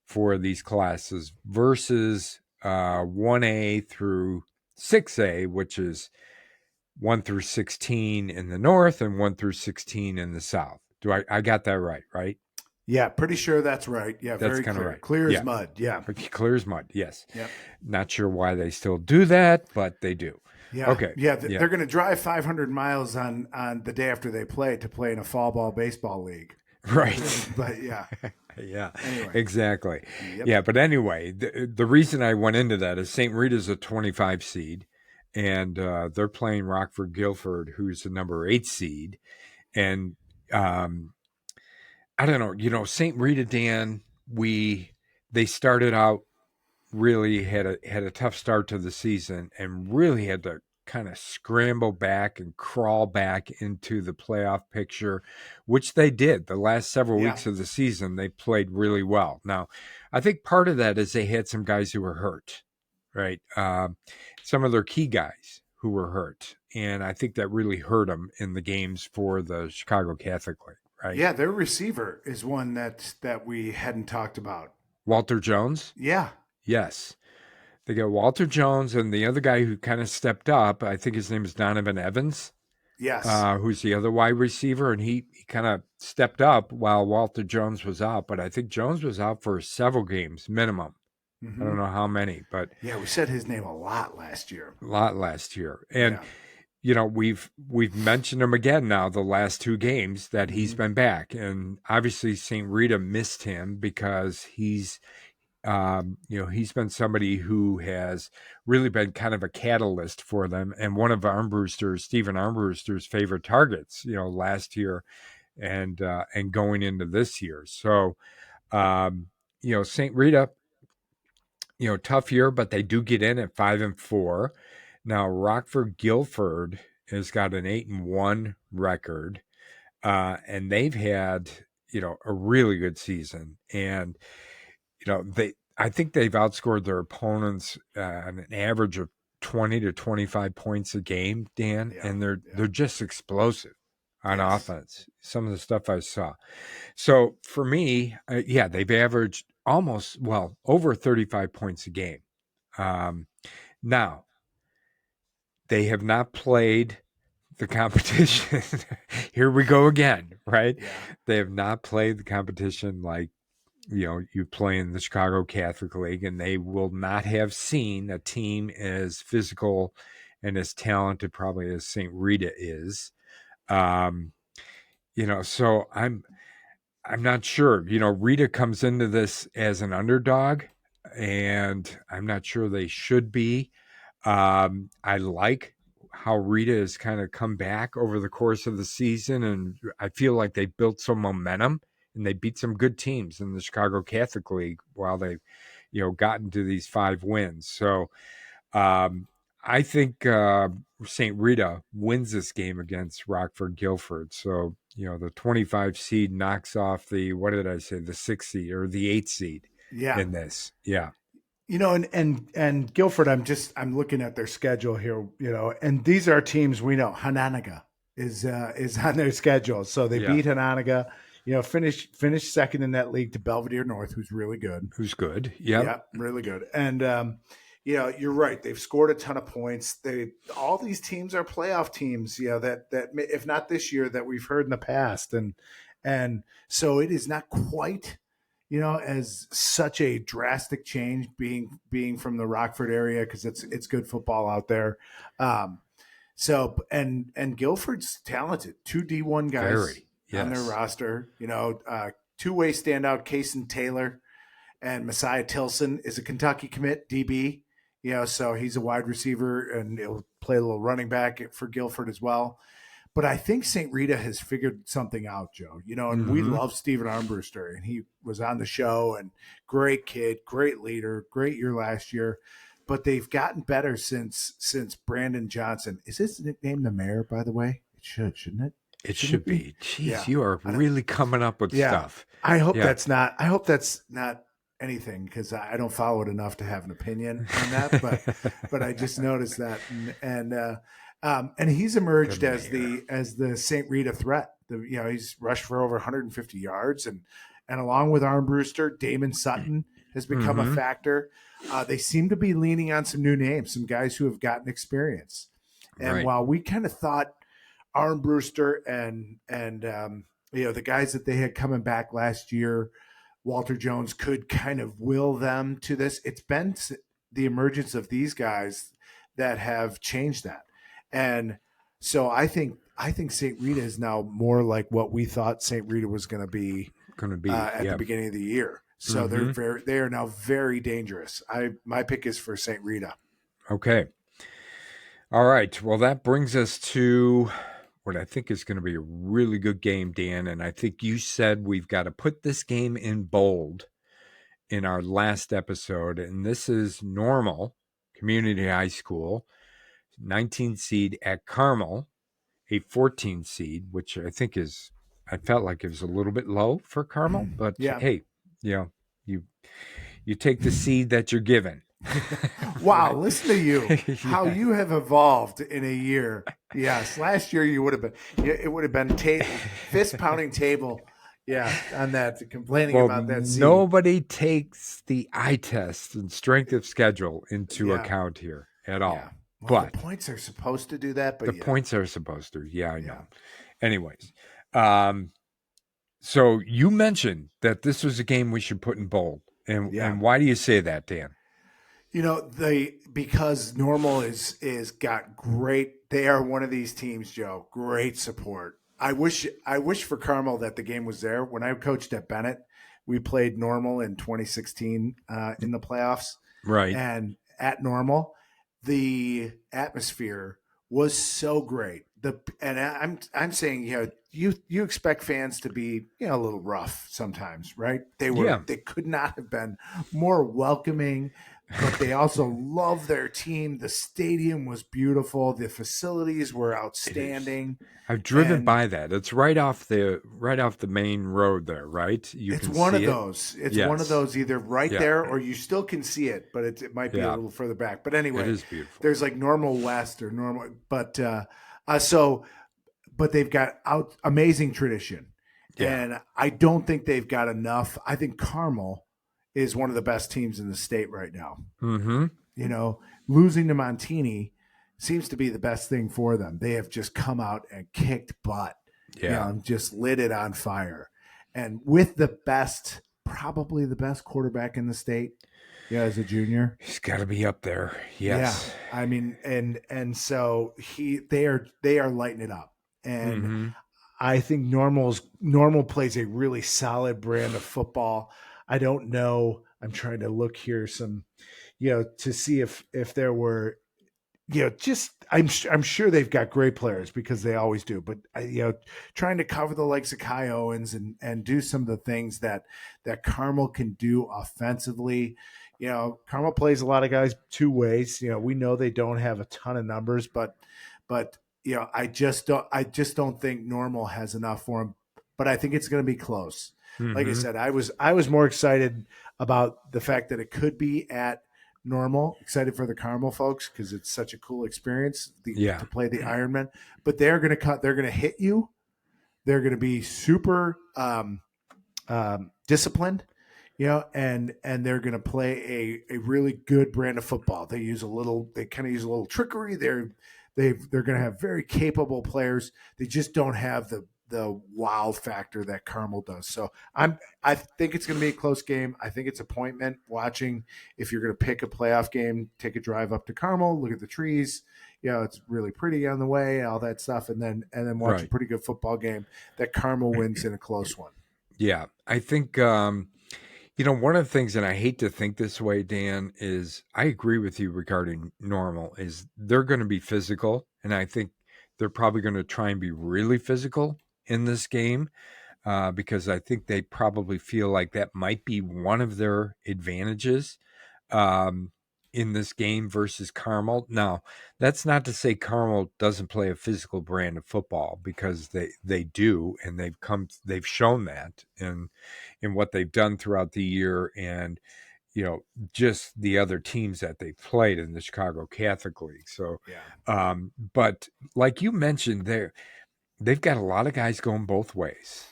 for these classes versus 1A through 6A, which is 1 through 16 in the north and 1 through 16 in the south. I got that right? Yeah, pretty sure that's right. Yeah, that's very kind of clear. right. Clear as mud. Yeah. Clear as mud, yes. Yep. Not sure why they still do that, but they do. Yeah. Okay. Yeah, they're going to drive 500 miles on the day after they play to play in a fall ball baseball league. Right. But yeah. Yeah, anyway. Exactly. Yep. Yeah, but anyway, the reason I went into that is St. Rita's a 25 seed, and they're playing Rockford Guilford, who's the number 8 seed. And I don't know, St. Rita, Dan, they started out really had a tough start to the season and really had to kind of scramble back and crawl back into the playoff picture, which they did. The last several weeks of the season, they played really well. Now, I think part of that is they had some guys who were hurt, right? Some of their key guys who were hurt. And I think that really hurt them in the games for the Chicago Catholic League, right? Yeah, their receiver is one that we hadn't talked about. Walter Jones? Yeah. Yes. They got Walter Jones and the other guy who kind of stepped up. I think his name is Donovan Evans. Yes. Who's the other wide receiver. And he kind of stepped up while Walter Jones was out. But I think Jones was out for several games minimum. Mm-hmm. I don't know how many. But yeah, we said his name a lot last year. And we've mentioned him again now the last two games that he's been back, and obviously St. Rita missed him because he's been somebody who has really been kind of a catalyst for them, and one of Stephen Armbruster's favorite targets, last year and going into this year. So, St. Rita, tough year, but they do get in at 5-4. Now, Rockford Guilford has got an 8-1 record, and they've had, a really good season. And, I think they've outscored their opponents on an average of 20 to 25 points a game, Dan, and they're just explosive on offense. Some of the stuff I saw. So for me, they've averaged over 35 points a game. Now, they have not played the competition. Here we go again, right? Yeah. They have not played the competition like, you play in the Chicago Catholic League, and they will not have seen a team as physical and as talented probably as St. Rita is. So I'm not sure. Rita comes into this as an underdog, and I'm not sure they should be. I like how Rita has kind of come back over the course of the season, and I feel like they built some momentum, and they beat some good teams in the Chicago Catholic League while they, got into these 5 wins. So I think St. Rita wins this game against Rockford Guilford. So, the 25 seed knocks off the 6th seed or the 8th seed in this. Yeah. And Guilford, I'm looking at their schedule here, and these are teams we know. Hononegah is on their schedule. So they beat Hononegah, finished second in that league to Belvedere North, who's really good. Who's good. Yep. Yeah, really good. And, you're right. They've scored a ton of points. All these teams are playoff teams, that if not this year, that we've heard in the past. And so it is not quite, as such a drastic change being from the Rockford area, because it's good football out there. So and Guilford's talented. 2 D1 guys on their roster. Two-way standout, Cason Taylor and Messiah Tilson is a Kentucky commit, DB. So he's a wide receiver, and he'll play a little running back for Guilford as well. But I think St. Rita has figured something out, Joe. And we love Stephen Armbruster, and he was on the show, and great kid, great leader, great year last year. But they've gotten better since Brandon Johnson. Is his nickname the Mayor, by the way? It shouldn't it? It should be. Jeez, you are really coming up with stuff. I hope that's not anything, because I don't follow it enough to have an opinion on that. But I just noticed that, and he's emerged as the St. Rita threat. He's rushed for over 150 yards, and along with Armbruster, Damon Sutton has become a factor. They seem to be leaning on some new names, some guys who have gotten experience. And while we kind of thought Armbruster and the guys that they had coming back last year, Walter Jones, could kind of will them to this, it's been the emergence of these guys that have changed that. And so I think St. Rita is now more like what we thought St. Rita was going to be at the beginning of the year. So they are now very dangerous. My pick is for St. Rita. Okay. All right. Well, that brings us to what I think is going to be a really good game, Dan. And I think you said we've got to put this game in bold in our last episode. And this is Normal Community High School, 19 seed at Carmel, a 14 seed, which I felt like it was a little bit low for Carmel. But hey, you take the seed that you're given. Wow, listen to you. How you have evolved in a year. Yes, last year it would have been fist pounding table. Yeah, on that, complaining about that seed. Nobody takes the eye test and strength of schedule into account here at all. Yeah. Well, but the points are supposed to do that, but the points are supposed to. Yeah, I know. Anyways, so you mentioned that this was a game we should put in bold. And why do you say that, Dan? Because Normal is got great They are one of these teams, Joe. Great support. I wish for Carmel that the game was there. When I coached at Bennett, we played Normal in 2016 in the playoffs. Right. And at Normal, the atmosphere was so great. I'm saying, you expect fans to be, a little rough sometimes, right? They could not have been more welcoming, but they also love their team. The stadium was beautiful. The facilities were outstanding. I've driven by that. It's right off the main road there, right? It's one of those. It's one of those either right there or you still can see it, but it might be a little further back. But anyway, it is beautiful. There's like Normal West or Normal, but but they've got amazing tradition. Yeah. And I don't think they've got enough. I think Carmel is one of the best teams in the state right now. Mm-hmm. Losing to Montini seems to be the best thing for them. They have just come out and kicked butt. Just lit it on fire. And with probably the best quarterback in the state, as a junior. He's got to be up there. Yes. Yeah. I mean, and so they are lighting it up. And I think Normal plays a really solid brand of football. I don't know. I'm trying to look here to see if there were, I'm sure they've got great players because they always do. But trying to cover the likes of Kai Owens and do some of the things that Carmel can do offensively. Carmel plays a lot of guys two ways. We know they don't have a ton of numbers, but I just don't think Normal has enough for them. But I think it's going to be close. Like I said, I was more excited about the fact that it could be at Normal. Excited for the Carmel folks because it's such a cool experience to play the Ironman. But they're going to hit you. They're going to be super disciplined, and they're going to play a really good brand of football. They kind of use a little trickery. They're going to have very capable players. They just don't have the wow factor that Carmel does. So I think it's going to be a close game. I think it's appointment watching. If you're going to pick a playoff game, take a drive up to Carmel, look at the trees. It's really pretty on the way, all that stuff, and then watch a pretty good football game that Carmel wins in a close one. Yeah, I think one of the things, and I hate to think this way, Dan, is I agree with you regarding Normal. Is they're going to be physical, and I think they're probably going to try and be really physical in this game because I think they probably feel like that might be one of their advantages in this game versus Carmel. Now, that's not to say Carmel doesn't play a physical brand of football because they do, and they've shown that in what they've done throughout the year, and just the other teams that they played in the Chicago Catholic League. So, but like you mentioned, they've got a lot of guys going both ways,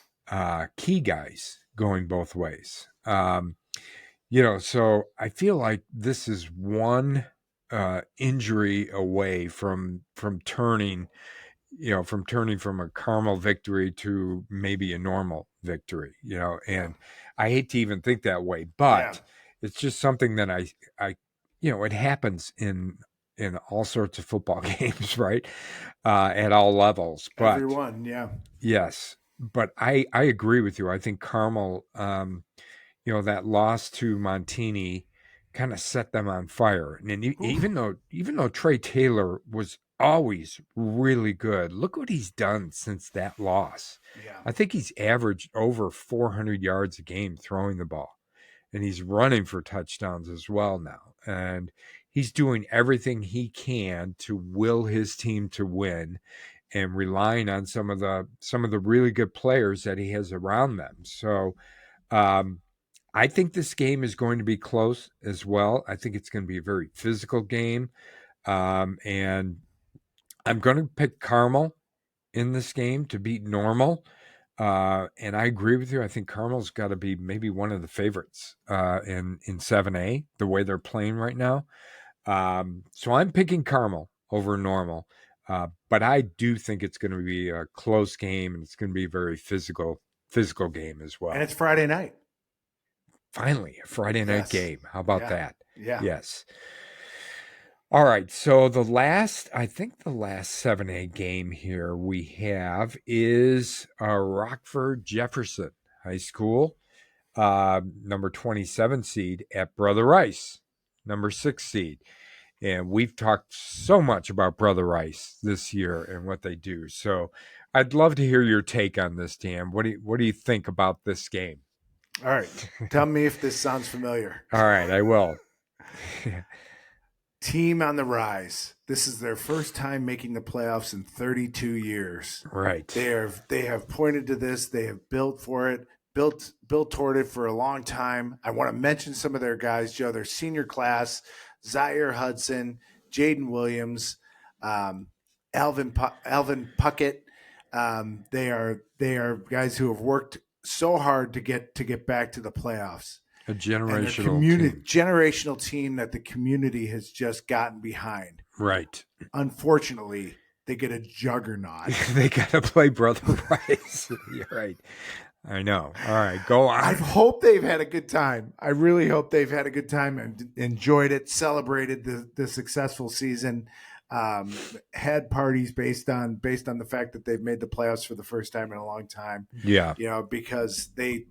key guys going both ways. So I feel like this is one injury away from turning from a Carmel victory to maybe a Normal victory, and I hate to even think that way, but it's just something that I it happens in all sorts of football games, right? At all levels, but everyone, yes, but I agree with you. I think Carmel, that loss to Montini kind of set them on fire. And even though Trey Taylor was always really good, look what he's done since that loss. I think he's averaged over 400 yards a game throwing the ball, and he's running for touchdowns as well now. And he's doing everything he can to will his team to win, and relying on some of the really good players that he has around them. So, I think this game is going to be close as well. I think it's going to be a very physical game. And I'm going to pick Carmel in this game to beat Normal. And I agree with you. I think Carmel's got to be maybe one of the favorites in 7A, the way they're playing right now. So I'm picking Carmel over Normal. But I do think it's going to be a close game, and it's going to be a very physical game as well. And it's Friday night. Finally, a Friday night game. How about that? Yeah. Yes. All right, so I think the last 7A game here we have is Rockford Jefferson High School, number 27 seed at Brother Rice, number 6 seed. And we've talked so much about Brother Rice this year and what they do. So I'd love to hear your take on this, Dan. What do you think about this game? All right. Tell me if this sounds familiar. All right, I will. Team on the rise. This is their first time making the playoffs in 32 years. Right. They have pointed to this. They have built for it, built toward it for a long time. I want to mention some of their guys, Joe. Their senior class: Zaire Hudson, Jaden Williams, Alvin Puckett. They are guys who have worked so hard to get back to the playoffs. A generational team that the community has just gotten behind. Right. Unfortunately, they get a juggernaut. They got to play Brother Rice. You're right. I know. All right, go on. I hope they've had a good time. I really hope they've had a good time and enjoyed it, celebrated the successful season, had parties based on the fact that they've made the playoffs for the first time in a long time. Yeah. Because they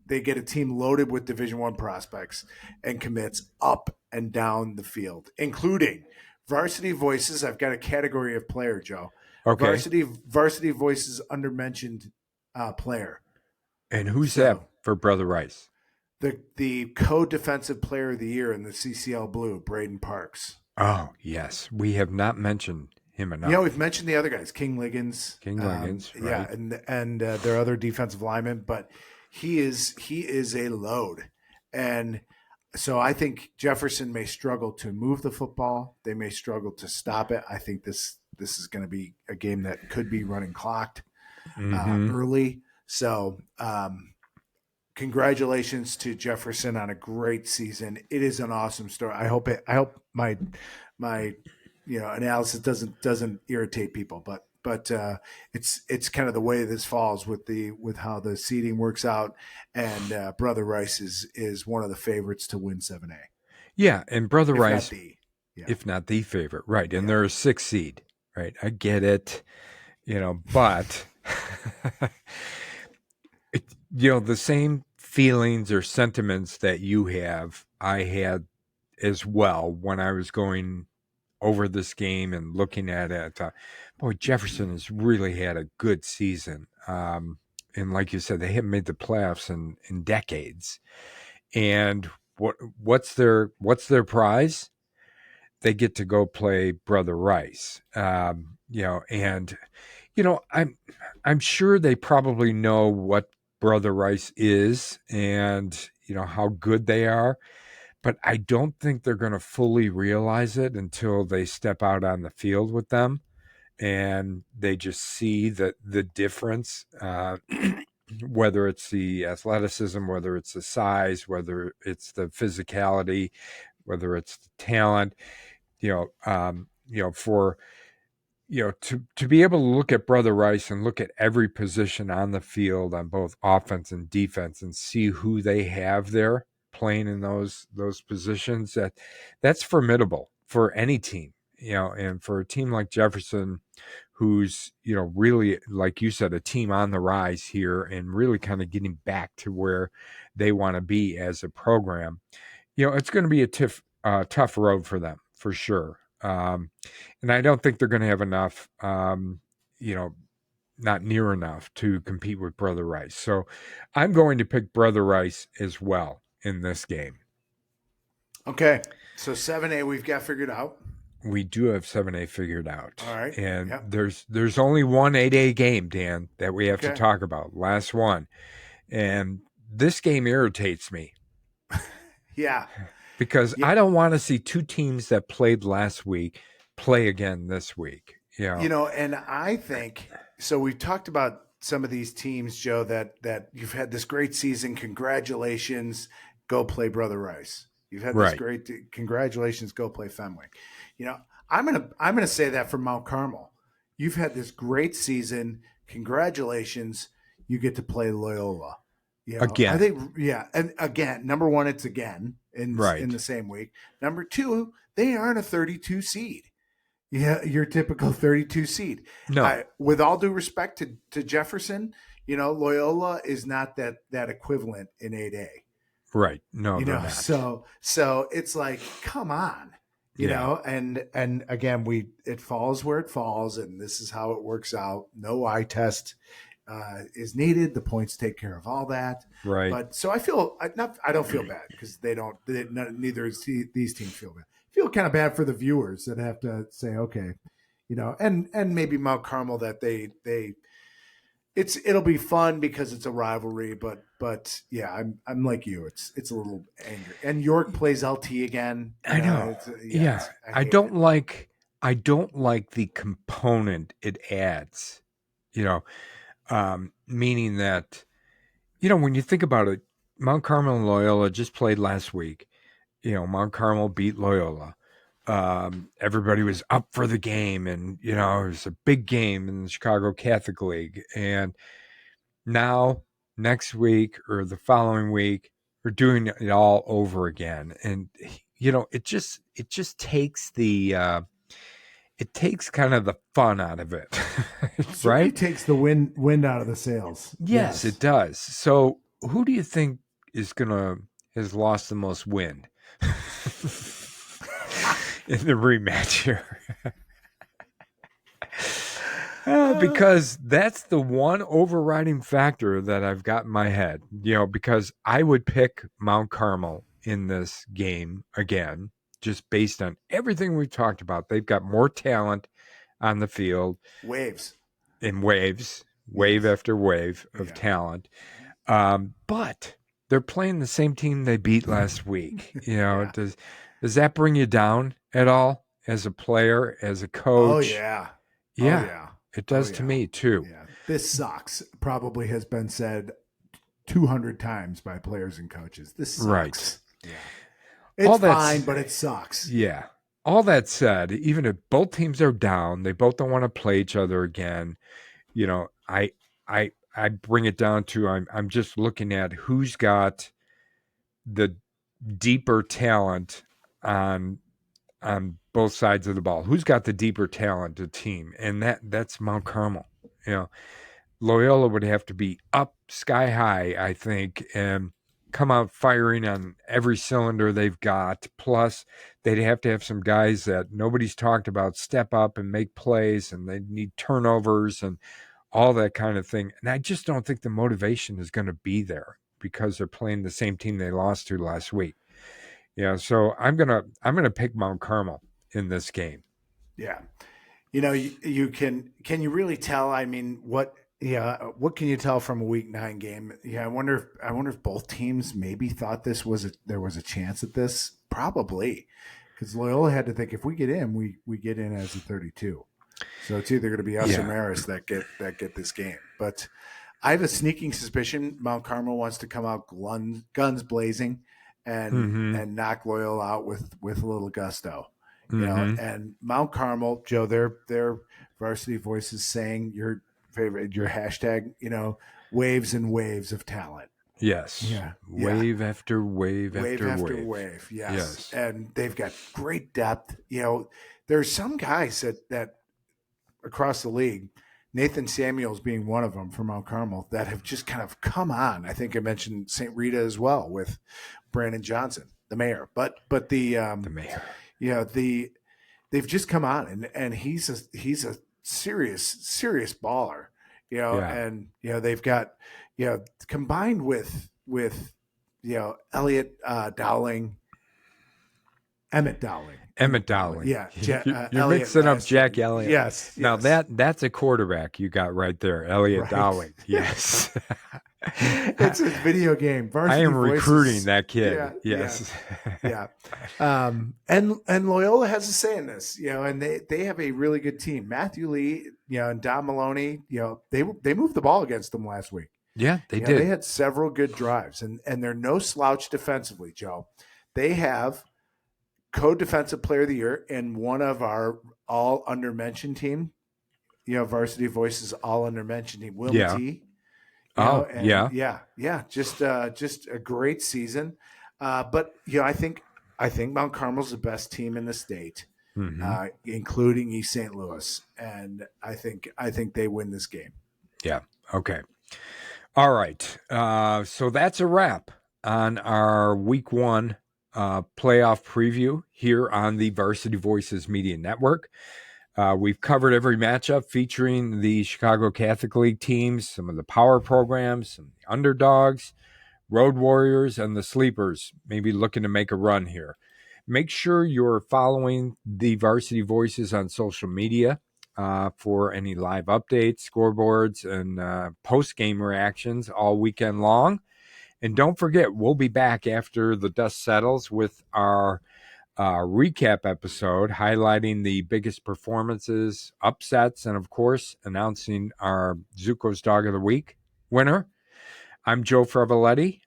get a team loaded with Division I prospects and commits up and down the field, including Varsity Voices. I've got a category of player, Joe. Okay. Varsity Voices undermentioned player. And who's that for Brother Rice? The co-defensive player of the year in the CCL Blue, Braden Parks. Oh, yes. We have not mentioned him enough. We've mentioned the other guys, King Liggins. Right. Yeah, and their other defensive linemen, but he is a load. And so I think Jefferson may struggle to move the football. They may struggle to stop it. I think this is going to be a game that could be running clocked early. So congratulations to Jefferson on a great season. It is an awesome story. I hope my analysis doesn't irritate people, but it's kind of the way this falls with how the seeding works out, and Brother Rice is one of the favorites to win 7A. Yeah, and Brother Rice, if not the favorite, right? And they're a 6 seed, right? I get it, but the same feelings or sentiments that you have, I had as well when I was going over this game and looking at it. I thought, boy, Jefferson has really had a good season. And like you said, they haven't made the playoffs in decades. And what's their prize? They get to go play Brother Rice. I'm sure they probably know what Brother Rice is and how good they are. But I don't think they're going to fully realize it until they step out on the field with them and they just see the difference, whether it's the athleticism, whether it's the size, whether it's the physicality, whether it's the talent, to be able to look at Brother Rice and look at every position on the field on both offense and defense and see who they have there playing in those positions, that's formidable for any team, and for a team like Jefferson, who's really, like you said, a team on the rise here and really kind of getting back to where they want to be as a program. It's going to be a tough road for them for sure, and I don't think they're going to have enough, not near enough to compete with Brother Rice. So I'm going to pick Brother Rice as well in this game. Okay. So 7A we've got figured out. We do have 7A figured out. All right. And there's only one 8A game, Dan, that we have to talk about. Last one. And this game irritates me. Yeah. Because I don't want to see two teams that played last week play again this week. And I think so. We've talked about some of these teams, Joe, that you've had this great season. Congratulations. Go play Brother Rice. You've had this great congratulations. Go play Fenwick. I'm gonna say that for Mount Carmel. You've had this great season. Congratulations. You get to play Loyola. Again. I think, and again, number one, it's again in the same week. Number two, they aren't a 32 seed. Yeah, your typical 32 seed. No. With all due respect to Jefferson, Loyola is not that equivalent in 8A. Right. No, they're not. So it's like, come on, and again, it falls where it falls, and this is how it works out. No eye test is needed. The points take care of all that. Right. But so I don't feel bad because neither is these teams feel bad. I feel kind of bad for the viewers that have to say, okay, and maybe Mount Carmel that it'll be fun because it's a rivalry, but yeah, I'm like you. It's a little angry. And York plays LT again. I know. I don't like the component it adds. Meaning that, when you think about it, Mount Carmel and Loyola just played last week. Mount Carmel beat Loyola. Everybody was up for the game, and it was a big game in the Chicago Catholic League. And now next week or the following week, we're doing it all over again. And it just takes it takes kind of the fun out of it. Right? It takes the wind out of the sails. Yes, it does. So who do you think has lost the most wind in the rematch here? Because that's the one overriding factor that I've got in my head, because I would pick Mount Carmel in this game again, just based on everything we've talked about. They've got more talent on the field. Wave after wave of talent. But they're playing the same team they beat last week. Does that bring you down at all as a player, as a coach? Oh, yeah. It does to me too. Yeah. This sucks. Probably has been said 200 times by players and coaches. This sucks. Right. Yeah. It's fine, but it sucks. Yeah. All that said, even if both teams are down, they both don't want to play each other again. I bring it down to I'm just looking at who's got the deeper talent on both sides of the ball. Who's got the deeper talented team? And that's Mount Carmel. Loyola would have to be up sky high, I think, and come out firing on every cylinder they've got. Plus, they'd have to have some guys that nobody's talked about step up and make plays, and they need turnovers and all that kind of thing. And I just don't think the motivation is going to be there because they're playing the same team they lost to last week. So I'm gonna pick Mount Carmel in this game. Yeah, you can you really tell? I mean, what can you tell from a Week 9 game? Yeah, I wonder if both teams maybe thought there was a chance at this. Probably, because Loyola had to think if we get in, we get in as a 32. So it's either going to be us or Marist that get this game. But I have a sneaking suspicion Mount Carmel wants to come out guns blazing and knock Loyola out with a little gusto. And Mount Carmel, Joe, their Varsity Voices saying your hashtag, waves and waves of talent. Yes. Yeah. Wave after wave after wave. Yes. And they've got great depth. There's some guys that across the league, Nathan Samuels being one of them from Mount Carmel, that have just kind of come on. I think I mentioned St. Rita as well with Brandon Johnson, the mayor. But the mayor. They've just come on, and he's a serious baller. And they've got combined with Elliot Dowling, Emmett Dowling. Yeah. You're mixing up Jack Elliott. Yes. Now that's a quarterback you got right there. Elliot Dowling. Yes. It's a video game. Varsity I am Voices. Recruiting that kid. Yeah, yes. Yeah. And Loyola has a say in this, and they have a really good team. Matthew Lee, and Don Maloney, they moved the ball against them last week. Yeah, they did. They had several good drives, and they're no slouch defensively, Joe. They have co-defensive player of the year in one of our all under-mentioned team, Varsity Voices all under-mentioned team, Will T. Just a great season. But I think I think Mount Carmel's the best team in the state, Mm-hmm. including East St. Louis, and I think they win this game. Yeah. Okay. All right. So that's a wrap on our week 1 playoff preview here on the Varsity Voices Media Network. We've covered every matchup featuring the Chicago Catholic League teams, some of the power programs, some of the underdogs, road warriors, and the sleepers, maybe looking to make a run here. Make sure you're following the Varsity Voices on social media for any live updates, scoreboards, and post-game reactions all weekend long. And don't forget, we'll be back after the dust settles with our recap episode highlighting the biggest performances, upsets, and of course, announcing our Zuko's Dog of the Week winner. I'm Joe Frevaletti,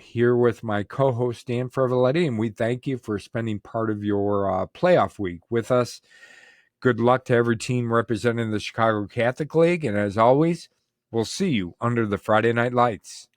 here with my co-host Dan Frevaletti, and we thank you for spending part of your playoff week with us. Good luck to every team representing the Chicago Catholic League, and as always, we'll see you under the Friday Night Lights.